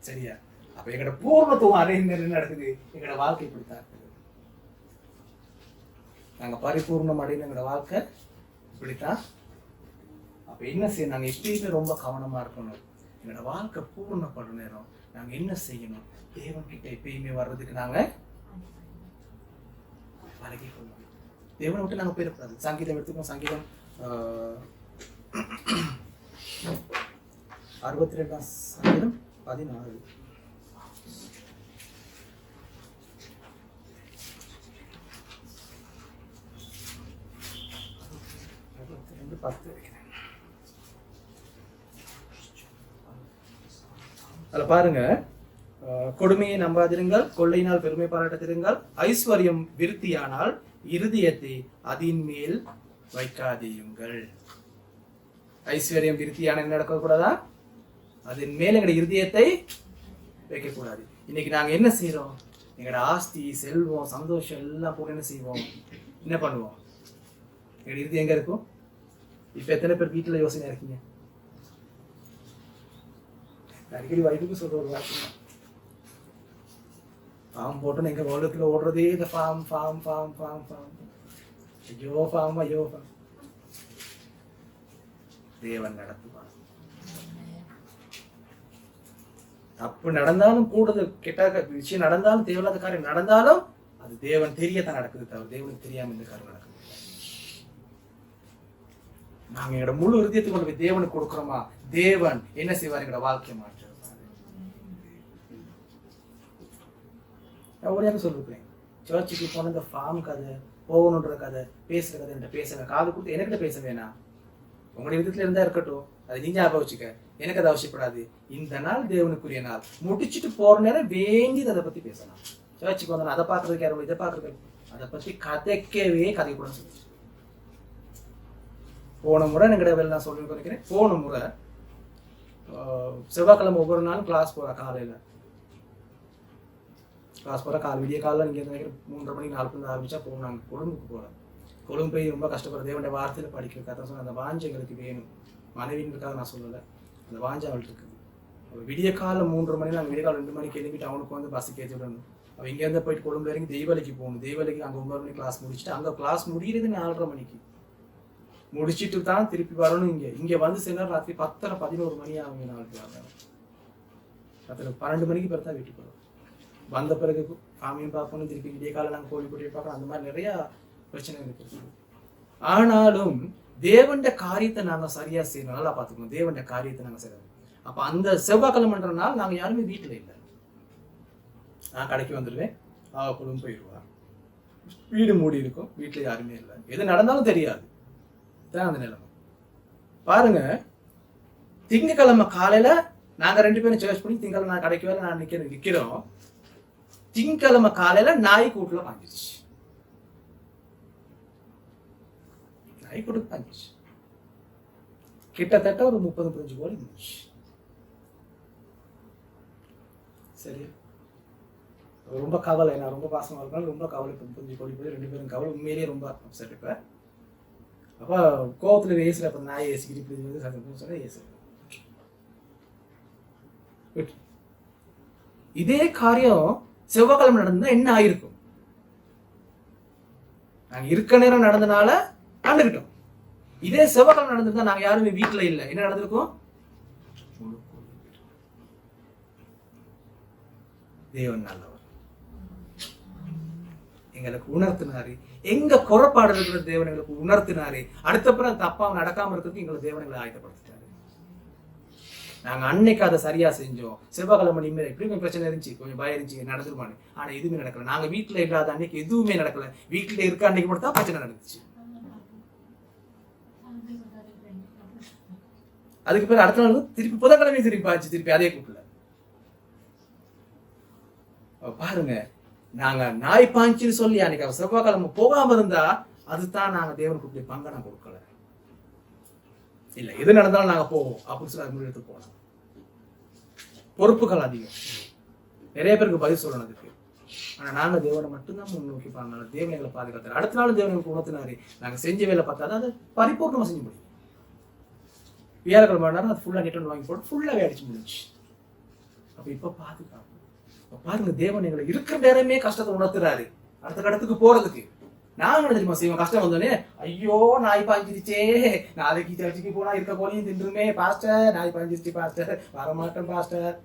சரியா? அப்ப எங்கட பூர்ணத்துவம் அதே என்ன நடக்குது, எங்கட வாழ்க்கை இப்படித்தான் இருக்குது. நாங்க பரிபூர்ணம் அடைந்த எங்கட வாழ்க்கை இப்படித்தான். அப்ப என்ன செய்யணும், நாங்க எப்பயுமே ரொம்ப கவனமா இருக்கணும். எங்களோட வாழ்க்கை பூர்ணப்படுற நேரம் நாங்க என்ன செய்யணும், தேவன் கிட்ட எப்பயுமே வர்றதுக்கு நாங்க பழகி கொள்ளணும். தேவனை விட்டு நாங்க போயிடக்கூடாது. சங்கீதம் எடுத்துக்கோம், சங்கீதம் 62 சங்கீதம் 14. அதுல பாருங்க, கொடுமையை நம்பாதிருங்கள், கொள்ளையினால் பெருமை பாராட்டாதிருங்கள், ஐஸ்வர்யம் விருத்தியானால் இருதயத்தை அதன் மேல் வைக்காதீயுங்கள். ஐஸ்வர்யம் விருத்தியான நடக்கக்கூடாதா, அதன் மேல் எங்களுடைய இருதயத்தை வைக்கக்கூடாது. இன்னைக்கு நாங்க என்ன செய்யறோம், எங்களோட ஆஸ்தி செல்வம் சந்தோஷம் எல்லாம் போட்டு என்ன செய்வோம், என்ன பண்ணுவோம், எங்களுடைய இறுதி எங்க இருக்கும். இப்ப எத்தனை பேர் வீட்டுல யோசனை இருக்கீங்க? அடிக்கடி வயதுக்கு சொல்ற ஒரு வார்த்தை, ஃபார்ம் போட்டோன்னு எங்க உலகத்துல ஓடுறதே இந்த form form form form form, ஐயோ ஃபார்ம் ஐயோ ஃபார்ம். தேவன் நடத்துவார். தப்பு நடந்தாலும் கூடுதல் கெட்ட விஷயம் நடந்தாலும் தேவையில்லாத காரியம் நடந்தாலும் அது தேவன் தெரியத்தான் நடக்குது, தவிர தேவனுக்கு தெரியாம இந்த காரியம் நடக்குது. நாங்க எங்களோட முழு இருதயத்தை கொண்டு போய் தேவனுக்கு கொடுக்குறோமா, தேவன் என்ன செய்வார், எங்களோட வாழ்க்கையை மாற்றுவார். நான் ஒரே சொல்லிருக்கேன், சர்ச்சுக்கு போன இந்த ஃபார்ம் கதை, போகணுன்ற கதை, பேசுற கதை என்கிட்ட பேசுங்க, காது கொடுத்து எனக்கிட்ட பேச வேணாம். உங்களுடைய விதத்துல இருந்தா இருக்கட்டும், அதை நீங்க ஞாபகம் வச்சுக்க, எனக்கு அதை அவசியப்படாது. இந்த நாள் தேவனுக்குரிய நாள், முடிச்சுட்டு போற நேரம் வேண்டி அதை பத்தி பேசலாம். சர்ச்சுக்கு வந்தா அதை பாக்குறதுக்கு யாரும் இதை பாக்குறதுக்கு, அதை பத்தி கதைக்கவே கதை கூட சொல்லி. போன முறை எங்கிட்ட நான் சொல்லி நினைக்கிறேன், போன முறை செவ்வாய்க்கிழமை ஒவ்வொரு நாளும் கிளாஸ் போறேன். காலையில கிளாஸ் போற விடிய காலையில் நீங்க நினைக்கிறேன் 3:30 மணிக்கு 4 மணிக்கு ஆரம்பிச்சா போகும். நாங்கள் கொழும்புக்கு போறோம். கொழும்பு போய் ரொம்ப கஷ்டப்படுற தேவனுடைய வார்த்தையில படிக்கிற கதை சொன்ன அந்த வாஞ்சை எங்களுக்கு வேணும். மனைவின்னுக்காக நான் சொல்லலை, அந்த வாஞ்சை அவளுக்கு இருக்குது. விடிய காலம் 3:30 மணி, நாங்கள் விடிய காலம் 2 மணிக்கு எழுப்பிட்டு அவனுக்கு வந்து பஸ்ஸுக்கு ஏற்றி விடணும். அவள் இங்கேருந்து போயிட்டு கொழும்புல இறங்கி தெய்வலைக்கு போகணும். தெய்வலைக்கு அங்கே 9 மணிக்கு கிளாஸ் முடிச்சுட்டு, அங்கே கிளாஸ் முடிகிறது 4:30 மணிக்கு முடிச்சுட்டு தான் திருப்பி வரணும். இங்கே வந்து சேர்ந்தா ராத்திரி 10:30 11 மணி ஆகுங்க. நாளைக்கு ராத்திரி 12 மணிக்கு பிறகு தான் வீட்டுக்கு வரும். வந்த பிறகு ஃபேமிலியும் பார்க்கணும், திருப்பி விடிய காலம் நாங்கள் கோழி போட்டி பார்க்கணும். அந்த மாதிரி நிறையா பிரச்சனை இருக்குது. ஆனாலும் தேவண்ட காரியத்தை நாங்கள் சரியா செய்யணும், நல்லா பார்த்துக்கணும். தேவண்ட காரியத்தை நாங்கள் செய்யணும். அப்போ அந்த செவ்வாய்க்கிழமைன்ற நாள் நாங்கள் யாருமே வீட்டில் இல்லை. நான் கடைக்கு வந்துடுவேன், அவளும் போயிடுவா. வீடு மூடி இருக்கும், வீட்டுல யாருமே இல்லை, எது நடந்தாலும் தெரியாது. தான் அந்த நிலைமை. பாருங்க, திங்கக்கிழமை காலையில நாங்க 2 பேரும் சர்ச் பண்ணி திங்கக்கிழமை நான் கடைக்கு வேலை நான் நிக்கிறோம். திங்கக்கிழமை காலையில நாய் கூட்டுல பாஞ்சிச்சு. நாய் கூட்டுக்கு பாஞ்சிச்சு. கிட்டத்தட்ட ஒரு 30-35 கோழி இருந்துச்சு. சரி, ரொம்ப கவலை, நான் ரொம்ப பாசமா இருக்கனால ரொம்ப கவலை. 35 கோழி போய் 2 பேரும் கவலை, உண்மையிலேயே ரொம்ப அப்செட். இப்ப அப்ப கோவத்துல ஏசுல, அப்ப நாய் ஏசிக்கிட்டு இப்படி வந்து சத்தம் சொன்னா ஏசு. இதே காரியம் செவ்வாய்க்கிழமை நடந்தா என்ன ஆயிருக்கும்? நாங்க இருக்க நேரம் நடந்தனால கண்டுகிட்டோம். இதே செவ்வாய்க்கிழமை நடந்திருந்தா நாங்க யாருமே வீட்டுல இல்லை, என்ன நடந்திருக்கும்? தேவன் நல்லவர், எங்களுக்கு உணர்த்தினாரு. எங்க குறைபாடு இருக்கிற தேவன் எங்களுக்கு உணர்த்தினாரு. அடுத்தப்புறம் தப்பா நடக்காம இருக்கிறதுக்கு எங்களை தேவனை ஆயத்தப்படுத்திட்டாரு. நாங்க அன்னைக்கு அதை சரியா செஞ்சோம். செவ்வாய்க்கிழமை நிம்மதி எப்படி கொஞ்சம் பிரச்சனை இருந்துச்சு, கொஞ்சம் பயம் இருந்துச்சு, நடந்துருமான்னு. ஆனா எதுவுமே நடக்கல. நாங்க வீட்டுல இல்லாத அன்னைக்கு எதுவுமே நடக்கல. வீட்டுல இருக்க அன்னைக்கு மட்டும் தான் பிரச்சனை நடந்துச்சு. அதுக்கு பிறகு அடுத்த நாள் திருப்பி புதன்கிழமை திருப்பி ஆச்சு, திருப்பி அதே கூப்பிடல. பாருங்க, நாங்க நாய் பாஞ்சுன்னு சொல்லி அன்னைக்கு செவ்வாய்க்கிழமை போகாம இருந்தா அதுதான் நாங்க தேவன் கூப்பிட்டு பங்கனம் கொடுக்கல. இல்ல எது நடந்தாலும் நாங்க போவோம் அப்படின்னு சொல்லி அது எடுத்து போனோம். பொறுப்புகள் அதிகம், நிறைய பேருக்கு பதில் சொல்லணும் அதுக்கு. ஆனா நாங்க தேவனை மட்டும்தான் முன்னோக்கி பாருங்க. தேவன் எங்களை பாதுகாத்தாரு. அடுத்த நாள் தேவன் எங்களுக்கு உணர்த்தினாரு. நாங்க செஞ்ச வேலை பார்த்தா அதை பரிபூர்ணமா செஞ்சு முடியும். வியாழக்கிழமை அது ஃபுல்லா நெட் வாங்கி போட்டு ஃபுல்லாவே அடிச்சு முடிஞ்சு. அப்ப இப்ப பாதுகாப்பு. பாருங்க, தேவன் எங்களை இருக்கிற நேரமே கஷ்டத்தை உணர்த்துறாரு அடுத்த கடத்துக்கு போறதுக்கு. நாங்க தெரியுமா செய்வோம், கஷ்டம் வந்தோடனே ஐயோ நாய் பாஞ்சிருச்சே, நாளைக்கு சர்ச்சுக்கு போனா இருக்க கோழியும் தின்றுமே பாஸ்டர், நாய் பாஞ்சிருச்சு பாஸ்டர், வரமாட்டேன் பாஸ்டர்.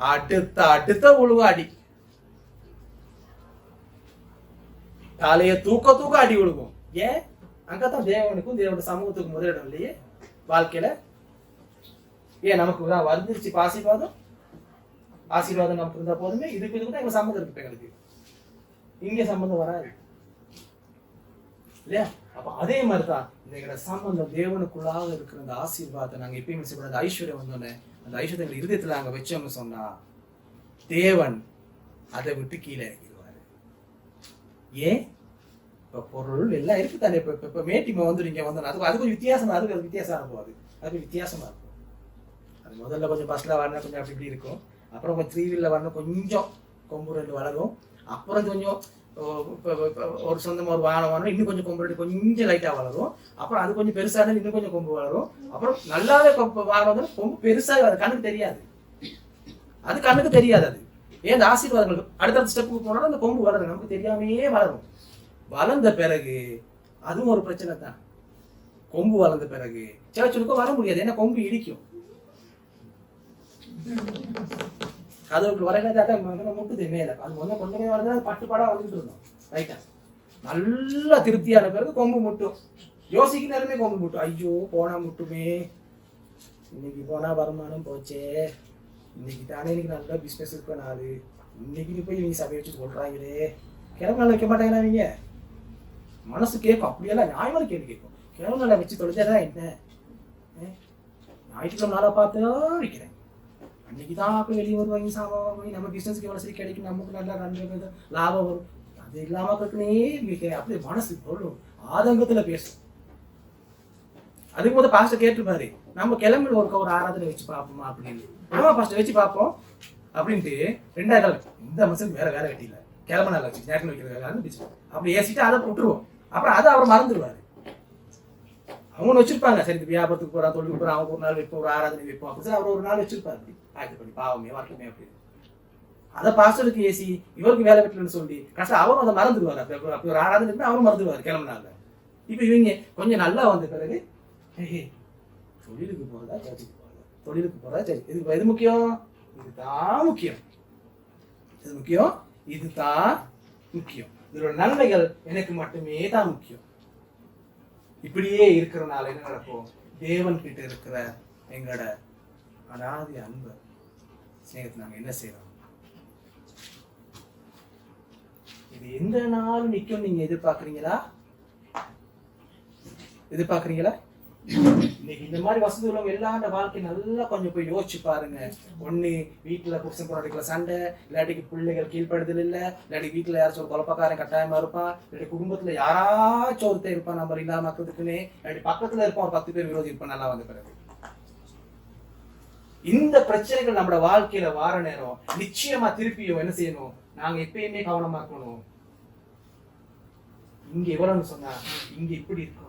அடுத்த உழுவாடி காலைய தூக்க அடி விழுகும். ஏன்? அங்கதான் தேவனுக்கும் தேவனோட சமூகத்துக்கும் முதலிடம் இல்லையே வாழ்க்கையில. ஏன் நமக்கு தான் வந்துருச்சு ஆசீர்வாதம், ஆசீர்வாதம் நமக்கு இருந்தா போதுமே. இதுக்கு தான் எங்க சம்மந்தம் இருக்கு எங்களுக்கு, இங்க சம்பந்தம் வராது இல்லையா? அப்ப அதே மாதிரிதான் இந்த சம்பந்தம் தேவனுக்குள்ளாக இருக்கிற அந்த ஆசீர்வாதத்தை நாங்க எப்பயுமே செய்யக்கூடாது. ஐஸ்வர்யம் வந்தோடனே அந்த ஐஸ்வர்யத்தை எங்க இருதயத்துல நாங்க வச்சோம்னு சொன்னா தேவன் அதை விட்டு கீழே இறங்கிடுவாரு. ஏன்? இப்ப பொருள் எல்லாம் இருக்கு தானே. இப்ப மேட்டிமை வந்து நீங்க வந்தோம், அது கொஞ்சம் வித்தியாசமா இருக்கு. அது வித்தியாசமா போகுது, அது வித்தியாசமா இருக்கும். அது முதல்ல கொஞ்சம் பஸ்ல வரணும், கொஞ்சம் அப்படி இப்படி இருக்கும். அப்புறம் கொஞ்சம் 3 வீல்ல வரணும், கொஞ்சம் கொம்பு 2 வளரும். அப்புறம் கொஞ்சம் ஒரு சொந்தமா ஒரு வாகனம் வரணும், இன்னும் கொஞ்சம் கொம்பு 2 கொஞ்சம் லைட்டா வளரும். அப்புறம் அது கொஞ்சம் பெருசா இருந்தாலும் இன்னும் கொஞ்சம் கொம்பு வளரும். அப்புறம் நல்லாவே வாகனம் வந்து கொம்பு பெருசா கண்ணுக்கு தெரியாது, அது கண்ணுக்கு தெரியாது. அது ஏன்? அந்த ஆசீர்வாதங்கள் அடுத்தடுத்த ஸ்டெப்புக்கு போனாலும் அந்த கொம்பு வளரும், நமக்கு தெரியாமையே வளரும். வளர்ந்த பிறகு அதுவும் ஒரு பிரச்சனை தான். கொம்பு வளர்ந்த பிறகு சிலச்சுக்கும் வர முடியாது, ஏன்னா கொம்பு இடிக்கும். கதவுக்கு வரையில முட்டுது மேல, அது கொஞ்சம் கொஞ்சமே வளர்ந்து பட்டுப்பாடா வந்துட்டு இருந்தோம். ரைட்டா, நல்லா திருப்தியான பிறகு கொம்பு முட்டும். யோசிக்க நேரமே கொம்பு முட்டும். ஐயோ போனா முட்டுமே, இன்னைக்கு போனா வருமானம் போச்சே, இன்னைக்கு தானே இன்னைக்கு நல்லா பிசினஸ் இருக்க நாள், இன்னைக்கு போய் நீங்க சபை வச்சு சொல்றாங்களே, கிழமை நாள் வைக்க மாட்டாங்களா? நீங்க மனசு கேட்கும், அப்படியெல்லாம் நியாயமான கேள்வி கேட்கும். கிழமை நாளை வச்சு தொலைச்சா என்ன, ஞாயிற்றுக்கிழமை நாளை பார்த்து வைக்கிறேன், அன்னைக்குதான் வெளியே வருவாங்க, சாமான் வாங்குவாங்க, நம்ம பிசினஸ்க்கு எவ்வளவு சரி கிடைக்கும், நமக்கு நல்லா ரன் லாபம் வரும். அது இல்லாம இருக்குன்னே அப்படியே மனசு பொருளும் ஆதங்கத்துல பேசும். அதுக்கு முதல் பாஸ்டர் கேட்டுருப்பாரு, நம்ம கிளம்பி ஒரு ஆராதனை வச்சு பார்ப்போமா அப்படின்னு. ஆமா பாஸ்டர் வச்சு பார்ப்போம் அப்படின்ட்டு 2வது நாள் இந்த மனுஷன் வேற வேலை கட்டியில கிளம்ப நாள் வச்சு நேரத்தில் வைக்கிற வேலை ஆரம்பிச்சு அப்படி ஏசிட்டு அதை விட்டுருவோம். அப்புறம் அதை அவர் மறந்துடுவாரு. அவங்க வச்சிருப்பாங்க, சரி வியாபாரத்துக்கு போறா, தொழிலுக்கு போறா, அவங்க ஒரு நாள் வைப்போம், ஒரு ஆராதனை வைப்போம் அப்படி அவர் ஒரு நாள் வச்சிருப்பாரு. அப்படி ஆயுத பண்ணி பாவமே வரட்டுமே அப்படின்னு அதை பாஸ்டருக்கு ஏசி இவருக்கு வேலை வெட்டலன்னு சொல்லி கஷ்டம் அவரும் அதை மறந்துடுவாரு. அப்படி ஒரு ஆராதனை இருக்கு, அவரும் மறந்துடுவாரு கிளம்புனால. இப்ப இவங்க கொஞ்சம் நல்லா வந்த பிறகு தொழிலுக்கு போறதா சர்ச்சுக்கு போறதா, தொழிலுக்கு போறதா சரி, இதுக்கு எது முக்கியம்? இதுதான் முக்கியம், இது முக்கியம், இதுதான் முக்கியம், இதோட நன்மைகள் எனக்கு மட்டுமே தான் முக்கியம். இப்படியே இருக்கிறனால என்ன நடக்கும்? தேவன் கிட்ட இருக்கிற எங்களோட அனாதி அன்பு ஸ்நேகத்தை நாங்க என்ன செய்யறோம்? இது எந்த நாளும் நிக்கும் நீங்க எதிர்பார்க்கறீங்களா? இன்னைக்கு இந்த மாதிரி வசதி உள்ளவங்க எல்லாரோட வாழ்க்கை நல்லா கொஞ்சம் போய் யோசிச்சு பாருங்க. ஒண்ணு வீட்டுல புருஷன் பொண்டாட்டிக்குள்ள சண்டை, இல்லாட்டிக்கு பிள்ளைகள் கீழ்ப்படுதல் இல்ல, இல்லாட்டி வீட்டுல யாராச்சும் ஒரு குழப்பக்காரன் கட்டாயமா இருப்பான், இல்லாட்டி குடும்பத்துல யாராச்சும் ஒருத்தர் இருப்பான் நம்பர் இல்லாம இருக்கிறதுக்குன்னு, இல்லாட்டி பக்கத்துல இருப்பான் ஒரு 10 பேர் விரோதி இருப்பான். நல்லா வந்த பிறகு இந்த பிரச்சனைகள் நம்மளோட வாழ்க்கையில வார நேரம் நிச்சயமா திருப்பியும் என்ன செய்யணும்? நாங்க எப்பயுமே கவனமா இருக்கணும். இங்க எவ்வளவுன்னு சொன்னா இங்க இப்படி இருக்கும்,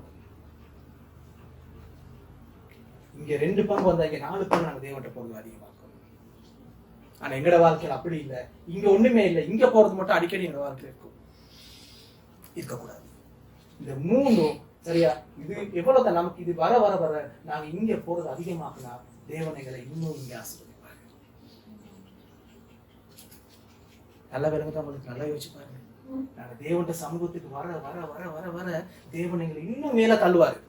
இங்க 2 பங்கு வந்தா இங்க 4 பங்கு நாங்க தேவன்கிட்ட போறது அதிகமா இருக்கணும். ஆனா எங்கட வாழ்க்கையில அப்படி இல்லை. இங்க ஒண்ணுமே இல்லை, இங்க போறது மட்டும் அடிக்கடி எங்க வாழ்க்கையில இருக்கும். இருக்கக்கூடாது. இந்த 3 சரியா? இது எவ்வளவுதான் நமக்கு இது வர வர வர நாங்க இங்க போறது அதிகமாக்குனா தேவனைகளை இன்னும் இங்க ஆசீர்வதிப்பாரு. நல்ல விலங்குதான் உங்களுக்கு நல்லா யோசிச்சு பாருங்க. நாங்க தேவன்கிட்ட சமூகத்துக்கு வர வர வர வர வர தேவனைகளை இன்னும் மேல தள்ளுவாரு.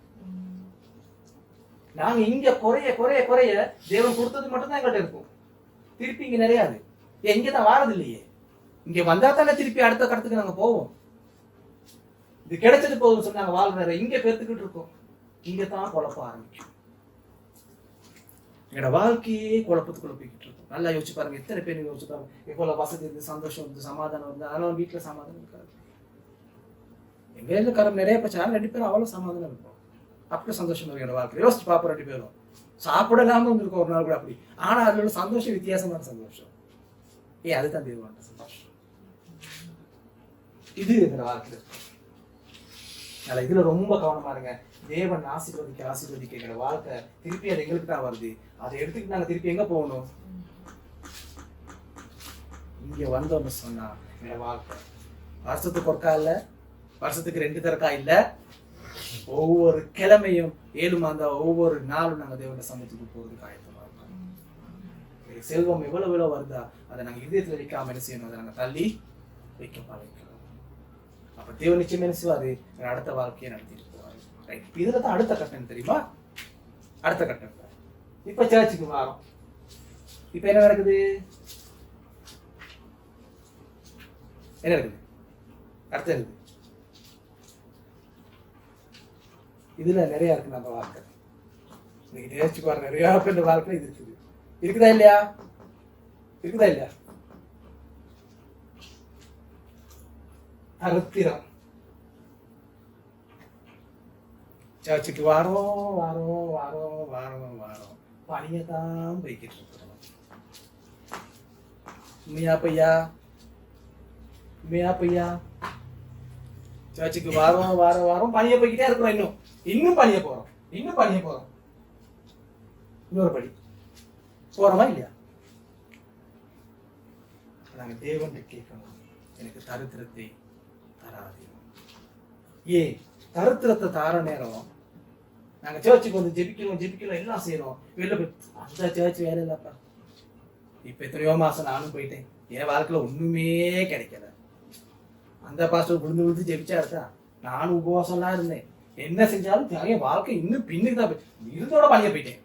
நாங்க இங்க குறைய குறைய குறைய தேவன் கொடுத்தது மட்டும்தான் எங்கள்கிட்ட இருக்கும். திருப்பி இங்க நிறையாது. இங்கதான் வாரது இல்லையே. இங்க வந்தா தானே திருப்பி அடுத்த கடத்துக்கு நாங்க போவோம். இது கிடைச்சது போதும் சொல்லி நாங்க வாழ்ற இங்க பெருத்துக்கிட்டு இருக்கோம். இங்கதான் குழப்பம் ஆரம்பிக்கும். எங்களோட வாழ்க்கையே குழப்பத்துக்குள்ள போய்கிட்டு இருக்கும். நல்லா யோசிச்சு பாருங்க. எத்தனை பேர் யோசிச்சு பாருங்க. எவ்வளவு வசதி இருந்து, சந்தோஷம் இருந்து, சமாதானம் இருந்து, அதனால வீட்டுல சமாதானம் இருக்காது. எங்க இருந்து கரம் நிறைய பிரச்சனை, 2 பேரும் அவ்வளவு சமாதானம் இருக்கும். அப்படி சந்தோஷம் என்னோட வாழ்க்கை யோசிச்சு பார்ப்போம். 2 பேரும் சாப்பிடலாம இருந்திருக்கும் ஒரு நாள் கூட அப்படி. ஆனா அதுல உள்ள சந்தோஷம் வித்தியாசமான சந்தோஷம். அதுதான் தேவனுடைய சந்தோஷம். இது எங்க வாழ்க்கையில இருக்கும். அதனால இதுல ரொம்ப கவனமா இருங்க. தேவன் ஆசீர்வதிக்க எங்களோட வாழ்க்கை திருப்பி அது எங்களுக்கு தான் வருது. அதை எடுத்துக்கிட்டு நாங்க திருப்பி எங்க போகணும்? இங்க வந்தோம்னு சொன்னா எங்களோட வாழ்க்கை வருஷத்துக்கு ஒருக்கா இல்ல, வருஷத்துக்கு 2 தரக்கா இல்ல, ஒவ்வொரு கிழமையும் 7 மாதம் ஒவ்வொரு நாளும் நாங்க தேவனுடைய சமூகத்துக்கு போறதுக்கு ஆயத்தமா இருக்கோம். செல்வம் எவ்வளவு வருதா அதை நாங்க இதயத்துல வைக்காம என்ன செய்யணும்? அதை நாங்க தள்ளி வைக்க பழகிக்கணும். அப்ப தேவன் நிச்சயம் என்ன செய்வாரு? அடுத்த வாழ்க்கையை நடத்திட்டு போவாரு. இதுலதான் அடுத்த கட்டம் தெரியுமா? அடுத்த கட்டம் இப்ப சர்ச்சுக்கு வரோம். இப்ப என்ன நடக்குது? என்ன இருக்குது? அடுத்த இருக்குது. இதுல நிறைய இருக்கு நம்ம வாழ்க்கை. நீங்க நேசிச்சு பாருங்க. நிறைய பேர் வாழ்க்கை இது இருக்குது. இருக்குதா இல்லையா? இருக்குதா இல்லையா? அருத்திரம். சர்ச்சுக்கு வாரோம் வாரோம் வாரோம் வாரோம் வாரோம் பணியதான் போய்கிட்டு இருக்கிறோம். உண்மையா பையா? சர்ச்சுக்கு வாரோம் வாரோம் வாரோம் பணிய போய்கிட்டே இருக்கிறோம். இன்னும் பணிய போறோம். இன்னொரு படி போறோமா இல்லையா? நாங்க தேவன் கேட்கணும், எனக்கு தரித்திரத்தை தராதே. தரித்திரத்தை தார நேரம் நாங்க சர்ச்சுக்கு வந்து ஜெபிக்கணும் எல்லாம் செய்யறோம். வெளில போய் அந்த சர்ச் வேலை இல்லப்பா. இப்ப எத்தனையோ மாசம் நானும் போயிட்டேன். என் வாழ்க்கையில ஒண்ணுமே கிடைக்கல. அந்த பாஸ்டர் விழுந்து ஜெபிச்சா இருக்கா? நானும் உபவாசம்லாம் இருந்தேன். என்ன செஞ்சாலும் என் வாழ்க்கை இன்னும் பின்னுக்கு தான் இருந்தோட பணிய போயிட்டேன்.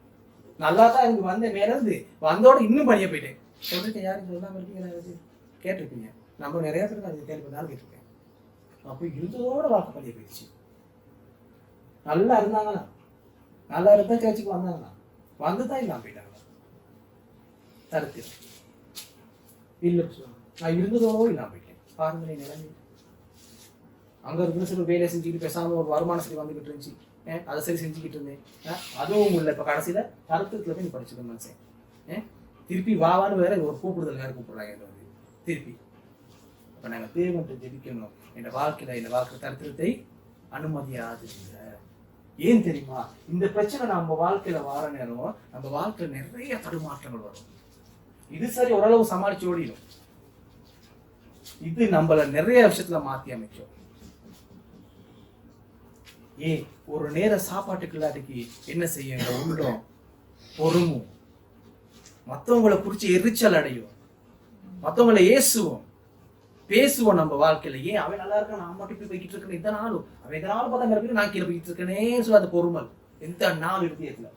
நல்லா தான் இருந்து வந்தேன். மேல இருந்து வந்தோட இன்னும் பணிய போயிட்டேன். சொல்லிட்டு யாரும் சொல்லாம இருக்கீங்க? கேட்டிருப்பீங்க. நம்ம நிறைய பேருக்கு அது கேள்விப்பட்டாலும் கேட்டிருக்கேன். அப்போ இருந்ததோட வாழ்க்கை பணிய போயிடுச்சு. நல்லா இருந்தாங்கன்னா, நல்லா இருந்தா சர்ச்சுக்கு வந்தாங்கன்னா, வந்துதான் இல்லாம போயிட்டாங்க. தருத்திரம் இல்ல, நான் இருந்ததோட இல்லாம போயிட்டேன். பாருங்க நிலைமை. அங்க இருந்து சில வேலை செஞ்சுக்கிட்டு பேசாம ஒரு வருமான சரி வந்துகிட்டு இருந்துச்சு. அதை சரி செஞ்சுக்கிட்டு இருந்தேன். அதுவும் இல்லை. இப்ப கடைசியில தருத்திரத்துல போய் நீ படிச்சுக்க மனுஷன். திருப்பி வாவான்னு வேற ஒரு கூப்பிடுதல் வேற கூப்பிடுறாங்க. திருப்பி இப்ப நாங்க தேவன்கிட்ட ஜெபிக்கணும். என் வாழ்க்கை தரித்திரத்தை அனுமதியாது. ஏன் தெரியுமா? இந்த பிரச்சனை நம்ம வாழ்க்கையில வார நேரம் நம்ம வாழ்க்கையில நிறைய தடுமாற்றங்கள் வரும். இது சரி ஓரளவு சமாளிச்சு ஓடிடும். இது நம்மள நிறைய விஷயத்துல மாத்தி அமைக்கும். ஒரு நேர சாப்பாட்டுக்கு இல்லாட்டிக்கு என்ன செய்யும்? உள்ளம் பொறுமும், மற்றவங்களை குறிச்சு எரிச்சல் அடையும், மற்றவங்களை ஏசுவோம், பேசுவோம். நம்ம வாழ்க்கையில அவன் நல்லா இருக்கான், நான் மட்டும் இப்படி போய்கிட்டு இருக்கேன். இந்த நாளும் அவன் எந்த நாளும் பார்த்தா இருக்கு, நான் கீழே போய்கிட்டு இருக்கேனே சொல்ல அந்த பொறுமல் எந்த நாள் இருதயத்துல.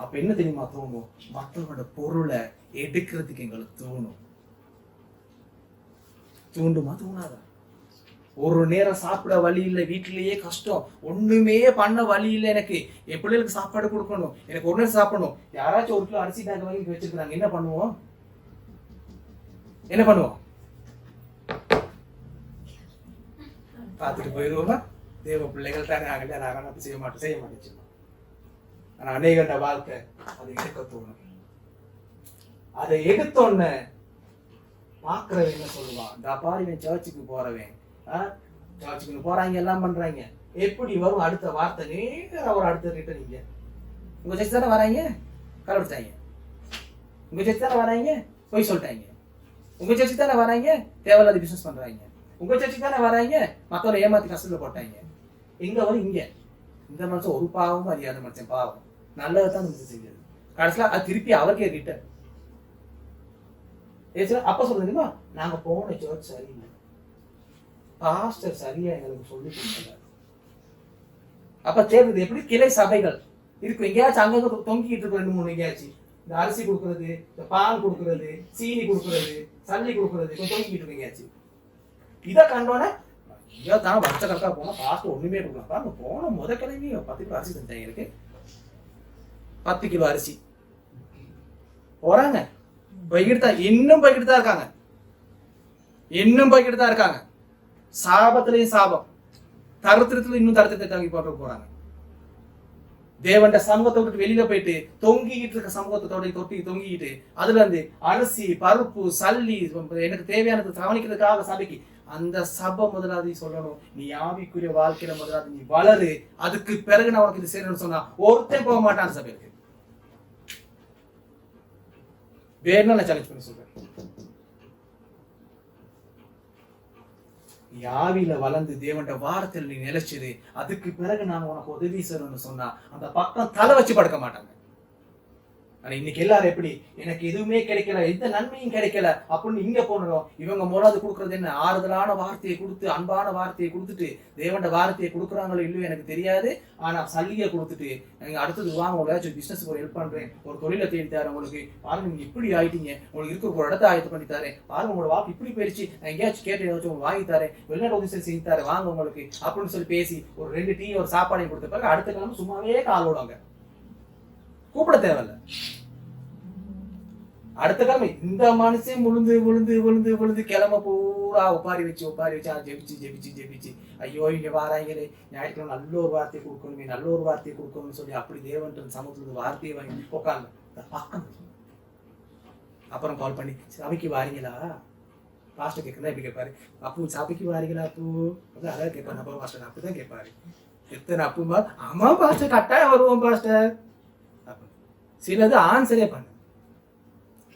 அப்ப என்ன தெரியுமா தோணும்? மற்றவங்களோட பொருளை எடுக்கிறதுக்கு எங்களுக்கு தோணும். தூண்டுமா தூணாதா? ஒரு நேரம் சாப்பிட வழி இல்லை, வீட்டிலேயே கஷ்டம், ஒண்ணுமே பண்ண வழி இல்லை, எனக்கு என் பிள்ளைகளுக்கு சாப்பாடு கொடுக்கணும், எனக்கு ஒரு நேரம் சாப்பிடணும். யாராச்சும் ஒரு கிலோ அரிசி பேக் வாங்கி வச்சிருக்காங்க, என்ன பண்ணுவோம்? என்ன பண்ணுவோம்? பார்த்துட்டு போயிடுவோமா? தேவ பிள்ளைகள் தானே ஆகல, நாங்கள் அப்படி செய்ய மாட்டேன். ஆனா அநேகண்ட வாழ்க்கை அதை எடுக்க தோணும். அதை எடுத்தோன்ன பாக்குறவன் என்ன சொல்லுவான்? இந்த பாருவன் சர்ச்சுக்கு போறவன், சர்ச்சுக்கு போறாங்க, எல்லாம் பண்றாங்க. எப்படி வரும் அடுத்த வார்த்தை? நேரம் ஒரு அடுத்த ரிட்டர்ன். நீங்க உங்க சர்ச்சு தானே வராங்க, கலப்பிட்டாங்க. உங்க சர்ச்சு தானே வராங்க, பொய் சொல்லிட்டாங்க. உங்க சர்ச்சு தானே வராங்க, தேவையில்லாத பிசினஸ் பண்றாங்க. உங்க சர்ச்சுக்கு தானே வராங்க, மத்தவரை ஏமாத்தி கஷ்டத்துல போட்டாங்க. எங்க வரும்? இங்க. இந்த மனுஷன் ஒரு பாவமும் அறியாத மனுஷன், பாவம் நல்லதான் செஞ்சது. கடைசியில அது திருப்பி அவருக்கே ரிட்டர்ன். அப்ப சொல்றீங்களா, நாங்க போன சர்ச் சரியில்லை, பாஸ்டர் சரியா எங்களுக்கு சொல்லி கொடுத்தாங்க. அப்ப தேர்ந்தது எப்படி? கிளை சபைகள் இருக்கு, எங்கேயாச்சும் அங்க தொங்கிட்டு இருக்கு, 2-3 எங்கேயாச்சும் இந்த அரிசி கொடுக்கறது, இந்த பால் கொடுக்கறது, சீனி கொடுக்கறது, சல்லி கொடுக்கறது, தொங்கிட்டு இருக்கு எங்கேயாச்சும். இதை கண்டோன்னே ஐயோ தான் வருஷ கணக்கா போனா பாஸ்டர் ஒண்ணுமே கொடுக்கலாம். பாருங்க, போன முத கிழமை 10 கிலோ அரிசி தந்தாங்க, இருக்கு 10 கிலோ அரிசி போறாங்க, போய்கிட்டு தான், இன்னும் போய்கிட்டு தான் இருக்காங்க, இன்னும் போய்கிட்டு தான் இருக்காங்க. சாபத்திலையும் சாபம், தருத்திரத்துல இன்னும் தருத்திரத்தை தாங்கி போட்டு போறாங்க. தேவண்ட சமூகத்தை விட்டு வெளியில போயிட்டு தொங்கிக்கிட்டு இருக்க சமூகத்தோட தொங்கிக்கிட்டு அதுல இருந்து அரிசி, பருப்பு, சல்லி, எனக்கு தேவையானது கவனிக்கிறதுக்காக சபைக்கு. அந்த சபை முதலாவது சொல்லணும், நீ ஆவிக்குரிய வாழ்க்கையில முதலாவது நீ வளரு, அதுக்கு பிறகு நான் உனக்கு இது செய்யணும்னு சொன்னா ஒருத்தன் போக மாட்டான் சபைக்கு. வேணும்னா நான் சேலஞ்ச் பண்ணி சொல்றேன். நீ ஆவியில வளர்ந்து தேவன்ட வாரத்தில் நீ நிலைச்சது, அதுக்கு பிறகு நான் உனக்கு உதவி செய்யணும்னு சொன்னா அந்த பக்கம் தலை வச்சு படுக்க மாட்டாங்க. ஆனா இன்னைக்கு எல்லாரும் எப்படி, எனக்கு எதுவுமே கிடைக்கல, எந்த நன்மையும் கிடைக்கல அப்படின்னு இங்க போனோம். இவங்க முதலாவது கொடுக்கறது என்ன? ஆறுதலான வார்த்தையை கொடுத்து, அன்பான வார்த்தையை கொடுத்துட்டு, தேவண்ட வார்த்தையை கொடுக்குறாங்களோ இல்லையோ எனக்கு தெரியாது, ஆனா சல்லியை கொடுத்துட்டு நீங்க அடுத்தது வாங்க, உங்களுக்கு பிசினஸ் ஒரு ஹெல்ப் பண்றேன், ஒரு தொழிலை தேடி தரேன், உங்களுக்கு பாருங்க நீங்க இப்படி ஆயிட்டீங்க, உங்களுக்கு இருக்கிற ஒரு இடத்த ஆயத்து பண்ணி தரேன், பாருங்க உங்களோட வாக்கு இப்படி போயிடுச்சு, நான் எங்கேயாச்சும் கேட்டு ஏதாச்சும் உங்களுக்கு வாங்கி தரேன், வெளிநாட்டு உதவி செஞ்சு தரேன் வாங்க உங்களுக்கு அப்படின்னு சொல்லி பேசி ஒரு 2 டீ ஒரு சாப்பாடையும் கொடுத்த பிறகு அடுத்த கிழமை சும்மாவே காலோடுவாங்க, கூப்பிட தேவையில்ல. அடுத்த கிழமை இந்த மனுஷன் விழுந்து விழுந்து விழுந்து விழுந்து கிழமை பூரா ஒப்பாரி வச்சு ஜெபிச்சு ஐயோ இங்க வாராங்களே, ஞாயிற்றுக்கிழமை நல்ல ஒரு வார்த்தையை கொடுக்கணுமே, நல்ல ஒரு வார்த்தையை கொடுக்கணும்னு சொல்லி அப்படி தேவன்ற சமூகத்துல வார்த்தையை வாங்கி உட்காந்து பக்கம். அப்புறம் கால் பண்ணி சபைக்கு வாரீங்களா, பாஸ்டர் கேட்கறதா இப்படி கேட்பாரு, அப்பு சபைக்கு வாரீங்களா அப்பு, அதான் கேட்பாரு. அப்பா பாஸ்டர் அப்படிதான் கேட்பாரு. எத்தனை அப்புமா, ஆமா பாஸ்டர் கட்டாயம் வருவோம் பாஸ்டர். சிலது ஆன்சரே பண்ணு.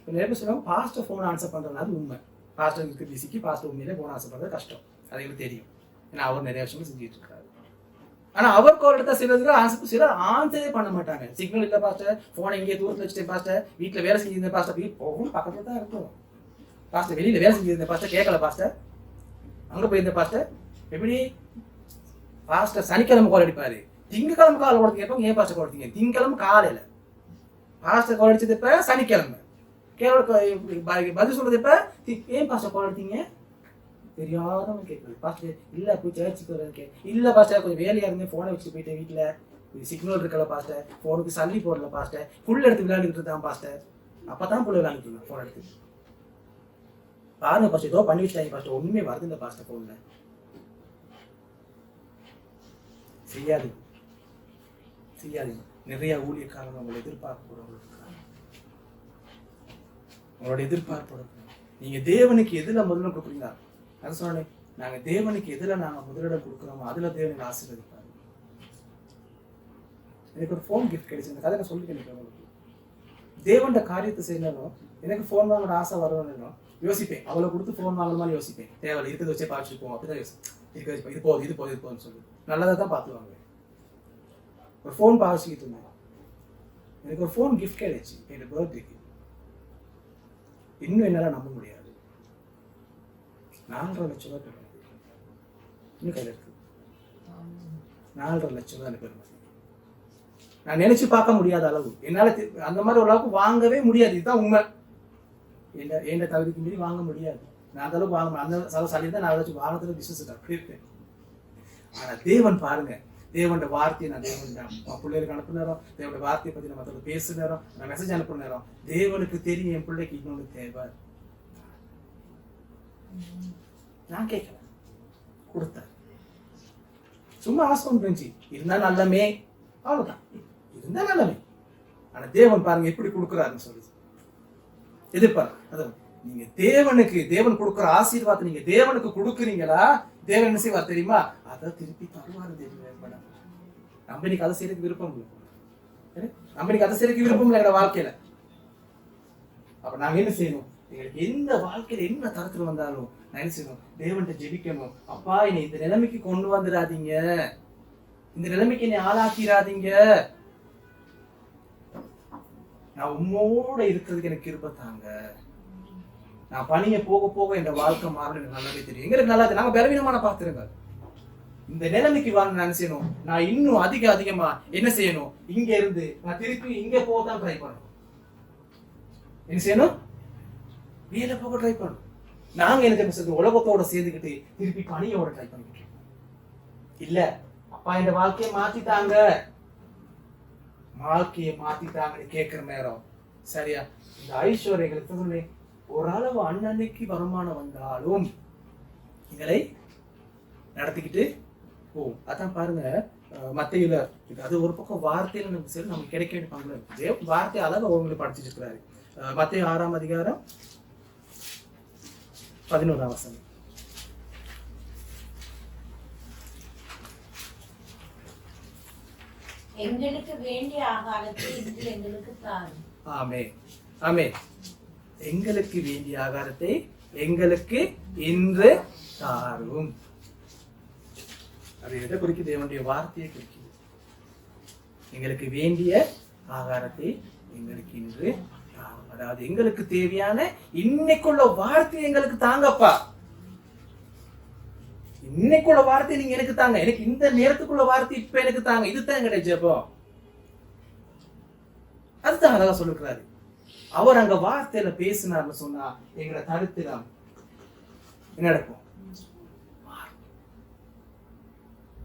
நிறைய பேர் சொல்லுவாங்க பாஸ்டர் ஃபோன் ஆன்சர் பண்றதுனால உண்மை, பாஸ்டருக்கு பிசிக்கு பாஸ்டர் உண்மையிலே ஃபோன் ஆன்சர் பண்றது கஷ்டம், அது எங்களுக்கு தெரியும், ஏன்னா அவர் நிறைய விஷயங்கள் செஞ்சுட்டு இருக்காரு. ஆனா அவர் கால் எடுத்தா சிலருக்கு ஆன்சர், சிலர் ஆன்சரே பண்ண மாட்டாங்க. சிக்னல் இல்ல பாஸ்டர், போனை இங்கே தூரத்துல வச்சுட்டேன் பாஸ்டர், வீட்டுல வேலை செஞ்சிருந்த பாஸ்டர், போகும் பக்கத்துல தான் இருக்கும் பாஸ்டர், வெளியில வேலை செஞ்சிருந்த பாஸ்டர், கேட்கல பாஸ்டர், அங்க போயிருந்த பாஸ்டர். எப்படி பாஸ்டர் சனிக்கிழமை கால் அடிப்பாரு, திங்கக்கிழமை கால் கொடுத்து கேட்பாங்க, ஏன் பாஸ்டர் கொடுத்தீங்க, திங்கக்கிழமை காலையில பாஸ்டர் கால் அடிச்சது இப்ப சனிக்கிழமை பதில் சொல்றது இப்ப ஏன் பாஸ்டர் கால் எடுத்தீங்க, தெரியாதவங்க கேட்குறது. பாஸ்டர் இல்ல போய் சர்ச்சுக்கு வரேன், இல்ல பாஸ்டர் கொஞ்சம் வேலையா இருந்தேன், போனை வச்சு போயிட்டேன், வீட்டுல சிக்னல் இருக்கல பாஸ்டர், போனுக்கு சல்லி போடல பாஸ்டர், புல் எடுத்து விளையாண்டுட்டு இருந்தான் பாஸ்டர், அப்பதான் புல் விளையாண்டுட்டு இருந்தேன் போன் எடுத்து. பாருங்க பாஸ்டர் ஏதோ பண்ணி வச்சுட்டாங்க பாஸ்டர், ஒண்ணுமே வருது இந்த பாஸ்டர் போன்ல. செய்யாது செய்யாது. நிறைய ஊழியக்காரங்க உங்களை எதிர்பார்க்கப்படுறவங்களுக்கு உங்களோட எதிர்பார்ப்பு நீங்க தேவனுக்கு எதுல முதலிடம் கொடுக்குறீங்களா, அது சொன்னேன், நாங்க தேவனுக்கு எதுல நாங்க முதலிடம் கொடுக்குறோமோ அதுல தேவனுக்கு ஆசீர்வதிப்பாரு. எனக்கு ஒரு ஃபோன் கிஃப்ட் கிடைச்சு, இந்த கதை நான் சொல்லிக்கிறேன் உங்களுக்கு. தேவன்ட காரியத்தை செய்யணும், எனக்கு ஃபோன் வாங்குற ஆசை வரணும்னு யோசிப்பேன், அவளை கொடுத்து ஃபோன் வாங்கணுமான்னு யோசிப்பேன், தேவையில்லை இருக்கிறத வச்சே பார்த்துப்போம், அப்படிதான் யோசிப்பேன், இது போகுது இது போகுது இது போகுதுன்னு சொல்லி நல்லதாக தான் பார்த்து வாங்குவேன். ஒரு ஃபோன் பாவிச்சுக்கிட்டு இருந்தேன், எனக்கு ஒரு ஃபோன் கிஃப்ட் கிடைச்சு என்னோட பர்த்டேக்கு. இன்னும் என்னால நம்ப முடியாது, 4.5 லட்சம் ரூபாய் பெறுமதி இன்னும் கையில் இருக்கு. 4.5 லட்சம் ரூபாய் பெறுமதி நான் நினைச்சு பார்க்க முடியாத அளவு, என்னால அந்த மாதிரி ஒரு அளவுக்கு வாங்கவே முடியாது. இதுதான் உண்மை, எந்த தகுதிக்கு மீறி வாங்க முடியாது. நான் அந்த அளவுக்கு வாங்க அந்த சளி தான் நான் ஏதாச்சும் வாகனத்துல பிசினஸ் அப்படி இருக்கேன். ஆனா தேவன் பாருங்க, தேவனோட வார்த்தையை நான் தேவன் பிள்ளைகளுக்கு அனுப்புன நேரம், தேவனோட வார்த்தையை பத்தி நம்ம மற்றவங்க பேசுற நேரம், நான் மெசேஜ் அனுப்புற நேரம், தேவனுக்கு தெரியும் என் பிள்ளைக்கு இன்னொன்று தேவை. நான் கேட்கல, கொடுத்தேன். சும்மா ஆசை இருந்துச்சு, இருந்தா நல்லமே, அவ்வளவுதான், இருந்தா நல்லமே. ஆனா தேவன் பாருங்க எப்படி கொடுக்குறாருன்னு சொல்லி எதிர்பார்க்க. அதான் நீங்க தேவனுக்கு, தேவன் கொடுக்குற ஆசீர்வாதத்தை நீங்க தேவனுக்கு கொடுக்குறீங்களா, தேவன் என்ன செய்வார் தெரியுமா? அதை திருப்பி தருவாரு. தெரியும் நம்ம இன்னைக்கு அதை செய்யறதுக்கு விருப்பம் இல்லை, நம்ம இன்னைக்கு அதை செய்யறதுக்கு விருப்பம் இல்லை எங்க வாழ்க்கையில. அப்ப நாங்க என்ன செய்யணும்? எங்களுக்கு எந்த வாழ்க்கையில என்ன தரத்துல வந்தாலும் நான் என்ன செய்யணும்? தேவன்கிட்ட ஜெபிக்கணும். அப்பா என்னை இந்த நிலைமைக்கு கொண்டு வந்துடாதீங்க, இந்த நிலைமைக்கு என்னை ஆளாக்கிறாதீங்க, நான் உம்மோட இருக்கிறதுக்கு எனக்கு கிருபை தாங்க. நான் பணிய போக போக என் வாழ்க்கை மாறணும் எனக்கு நல்லாவே தெரியும். எங்களுக்கு நல்லா நாங்க பலவீனமான பாத்துருங்க. இந்த நிலைமைக்கு வாங்க நான் செய்யணும், நான் இன்னும் அதிகமா என்ன செய்யணும்? இங்க இருந்து நான் திருப்பி இங்க போகத்தான் ட்ரை பண்ணணும். என்ன செய்யணும்? மேல போக ட்ரை பண்ணணும். நாங்க எனக்கு உலகத்தோட சேர்ந்துக்கிட்டு திருப்பி பணியோட ட்ரை பண்ணிக்கிட்டு இல்ல. அப்பா இந்த வாழ்க்கையை மாத்திட்டாங்க, வாழ்க்கையை மாத்திட்டாங்கன்னு கேட்கிற நேரம் சரியா? இந்த ஐஸ்வர்யங்களுக்கு சொன்னேன், ஓரளவு அன்னன்னைக்கு வருமானம் வந்தாலும் எங்களை நடத்திக்கிட்டு போகும். அதான் பாருங்க மத்தையில அது ஒரு பக்கம் வார்த்தையில நமக்கு சரி நமக்கு கிடைக்க வேண்டிய பங்கு வார்த்தை அழகா உங்களுக்கு படிச்சுட்டு இருக்கிறாரு. மத்தேயு 6ஆம் அதிகாரம் 11ஆம் வசனம். எங்களுக்கு வேண்டிய ஆகாரத்தை இன்று எங்களுக்கு தாரும். ஆமென், ஆமென். எங்களுக்கு வேண்டிய ஆகாரத்தை எங்களுக்கு இன்று தாரும். அது எதை குறிக்குது? தேவனுடைய வார்த்தையை குறிக்குது. எங்களுக்கு வேண்டிய ஆகாரத்தை எங்களுக்கு இன்று தாரும். அதாவது எங்களுக்கு தேவையான இன்னைக்குள்ள வார்த்தை எங்களுக்கு தாங்கப்பா. இன்னைக்குள்ள வார்த்தை நீங்க எனக்கு தாங்க, எனக்கு இந்த நேரத்துக்குள்ள வார்த்தை இப்ப எனக்கு தாங்க. இதுதான் எங்களுடைய ஜெபம். அதுதான் அழகா சொல்லிருக்கிறாரு. அவர் அங்க வார்த்தையில பேசினார்னு சொன்னா எங்களை தடுத்துலாம் என்ன நடக்கும்?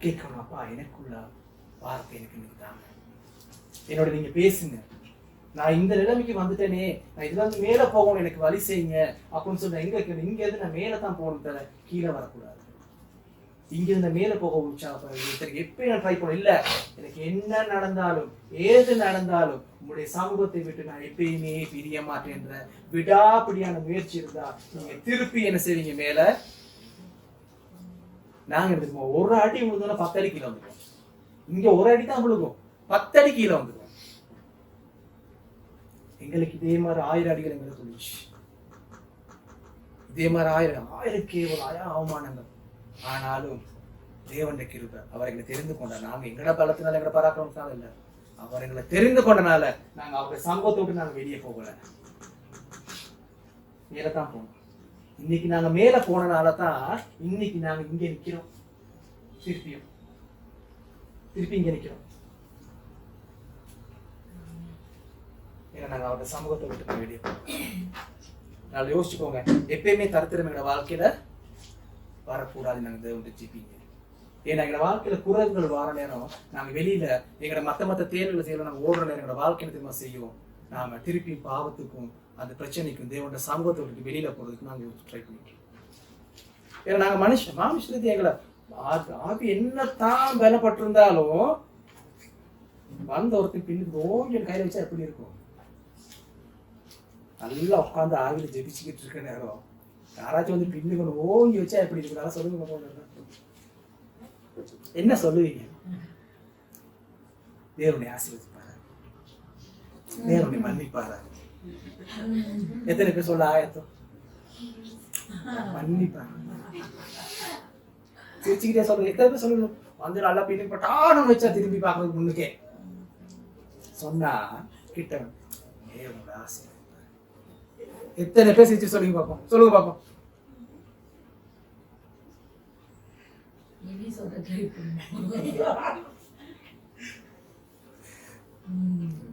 கேட்கணும், அப்பா எனக்குள்ள வார்த்தை எனக்கு தாங்க, என்னோட நீங்க பேசுங்க, நான் இந்த நிலைமைக்கு வந்துட்டேனே, நான் இதுல இருந்து மேல போகணும், எனக்கு வழி செய்யுங்க அப்படின்னு சொன்ன இங்க இருந்து நான் மேல தான் போகணும், தர கீழே வரக்கூடாது. இங்க இருந்து மேல போக உற்சாகம் எப்ப நான் ட்ரை பண்ண இல்ல. எனக்கு என்ன நடந்தாலும் ஏது நடந்தாலும் உங்களுடைய சமூகத்தை விட்டு நான் எப்பயுமே பிரிய மாட்டேன்ற விடாப்பிடியான முயற்சி இருந்தா நீங்க திருப்பி என்ன செய்வீங்க? மேல நாங்க எடுத்துக்கோ, ஒரு அடி விழுந்தோம்னா 10 அடி கீழே வந்துடும். இங்க ஒரு அடி தான் விழுகும், 10 அடி கீழே வந்துடும். எங்களுக்கு இதே மாதிரி 1000 அடிகள் எங்களுக்கு சொல்லிச்சு. இதே மாதிரி 1000 கேவலம் அவமானங்கள். ஆனாலும் தேவனுடைய கிருபை, அவர் எங்களை தெரிந்து கொண்டார். நாங்க எங்கட பலத்தினால எங்கட பராக்கிரமத்தினால இல்ல, அவர் எங்களை தெரிந்து கொண்டனால நாங்க அவருடைய சம்பவத்தை விட்டு நாங்க வெளியே போகல, மேலதான் போனோம். இன்னைக்கு நாங்க மேல போனனாலதான் இன்னைக்கு நாங்க இங்க நிக்கிறோம், திருப்பி இங்க நிக்கிறோம். ஏன்னா நாங்க அவருடைய சமூகத்தை விட்டு வெளியே போகணும். நாளை யோசிச்சுக்கோங்க, எப்பயுமே தரத்திரம் எங்களோட வாழ்க்கையில வரக்கூடாது. நாங்க தேவன்கிட்ட ஜெபிங்க. ஏன்னா எங்களோட வாழ்க்கையில குறைகள் வர நேரம் நாங்க வெளியில எங்களோட மத்த தேர்வுகளை செய்யல நாங்க ஓடுற நேரம் எங்களோட வாழ்க்கையில திரும்ப செய்வோம். நாம திருப்பி பாவத்துக்கும் அந்த பிரச்சனைக்கும் தேவனோட சமூகத்தை விட்டு வெளியில போறதுக்கு நாங்க ட்ரை பண்ணிக்கிறோம். ஏன்னா நாங்க மானுஷத்துக்கு எங்களை ஆபி என்னத்தான் பலப்பட்டிருந்தாலும் வந்த ஒருத்தர் பின்னுக்கு ஓங்கி கையில வச்சா எப்படி இருக்கும்? நல்லா உட்காந்து ஆவியில ஜெபிச்சுக்கிட்டு இருக்க நேரம் யாராச்சும் வந்து பின்னுக்கு ஓங்கி வச்சா எப்படி இருக்கு? நல்லா சொல்லுங்க, என்ன சொல்லுவீங்க? தேவனை ஆசீர்வதிப்பாரு, தேவனை மன்னிப்பாரு. எத்தனை பேர் சொல்ல ஆயத்தம்? மன்னிப்பாரு. சிரிச்சுக்கிட்டே சொல்லுங்க. எத்தனை பேர் சொல்லணும்? வந்து நல்லா பின்னுக்கு பட்டானு வச்சா திரும்பி பார்க்கறது முன்னுக்கே சொன்னா கிட்ட தேவனோட ஆசீர்வதிப்பாரு. எத்தனை பேர் சிரிச்சு சொல்லுங்க பார்ப்போம், சொல்லுங்க பார்ப்போம்.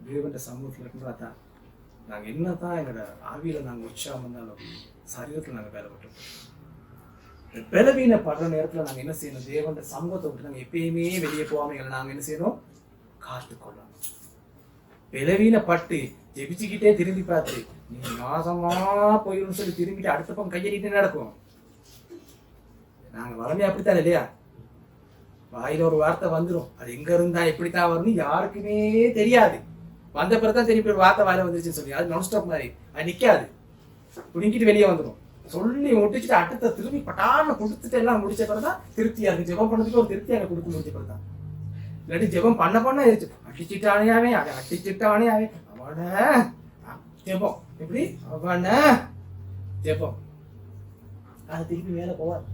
தேவனுடைய சமூகத்துல இருக்குதான் நாங்க என்னதான் எங்களோட ஆவியில நாங்க உற்சாகம் இருந்தாலும் சரீரத்துல நாங்க பலப்பட்டோம். பலவீனப்படுற நேரத்துல நாங்க என்ன செய்யணும்? தேவன் சமூகத்தை விட்டு நாங்க எப்பயுமே வெளியே போகாம எங்களை நாங்க என்ன செய்யணும்? காத்துக்கொள்ளணும். பலவீனப்பட்டு ஜெபிச்சுக்கிட்டே திரும்பி பார்த்து நீ நாசமா போயிடும் சொல்லி திரும்பிட்டு அடுத்த பக்கம் கையடிட்டு நடக்கும். நாங்க வளமையா அப்படித்தான் இல்லையா? வாயில ஒரு வார்த்தை வந்துடும், அது எங்க இருந்தா எப்படித்தான் வரும்னு யாருக்குமே தெரியாது. வந்த பிறகுதான் திருப்பி ஒரு வார்த்தை வாயில வந்துருச்சுன்னு சொல்லி அது நான் ஸ்டாப் மாதிரி அது நிக்காது, குடிங்கிட்டு வெளியே வந்துடும். சொல்லி முடிச்சுட்டு அடுத்த திரும்பி பட்டான கொடுத்துட்டு எல்லாம் முடிச்ச பிறகுதான் திருப்தியா இருக்கு. ஜெபம் பண்ணதுக்கு ஒரு திருப்தி அங்க கொடுத்து முடிச்ச பிறகுதான். இல்லாட்டி ஜெபம் பண்ண அடிச்சுட்டானே அடிச்சுட்டானே அவன ஜெபம் எப்படி அவன ஜெபம் அது திருப்பி மேல போவார்,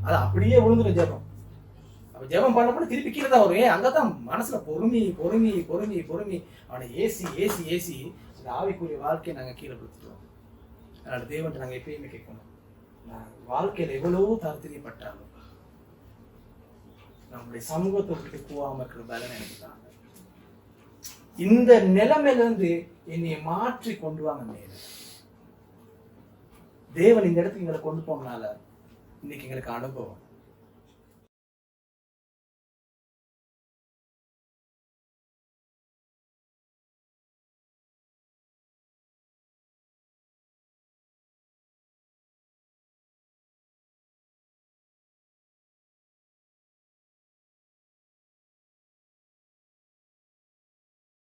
அது அப்படியே விழுந்துடும் ஜெபம். அப்ப ஜெபம் பண்ண திருப்பி கீழே தான் வரும். அங்கதான் மனசுல பொறுமை பொறுமை பொறுமை பொறுமை அவனை ஏசி ஏசி ஏசி அந்த ஆவிக்குரிய வாழ்க்கையை நாங்க கீழே கொடுத்துட்டோம். அதனால தேவன்ட்டு நாங்க எப்பயுமே கேட்கணும், வாழ்க்கையில எவ்வளவு தரத்திரியப்பட்டாலும் நம்முடைய சமூகத்தை விட்டு போகாம இருக்கிற பலன் எனக்கு தான். இந்த நிலைமையில இருந்து என்னை மாற்றி கொண்டு வாங்க மேல. தேவன் இந்த இடத்துக்கு எங்களை கொண்டு போனால இன்னைக்கு எங்களுக்கு அனுபவம்.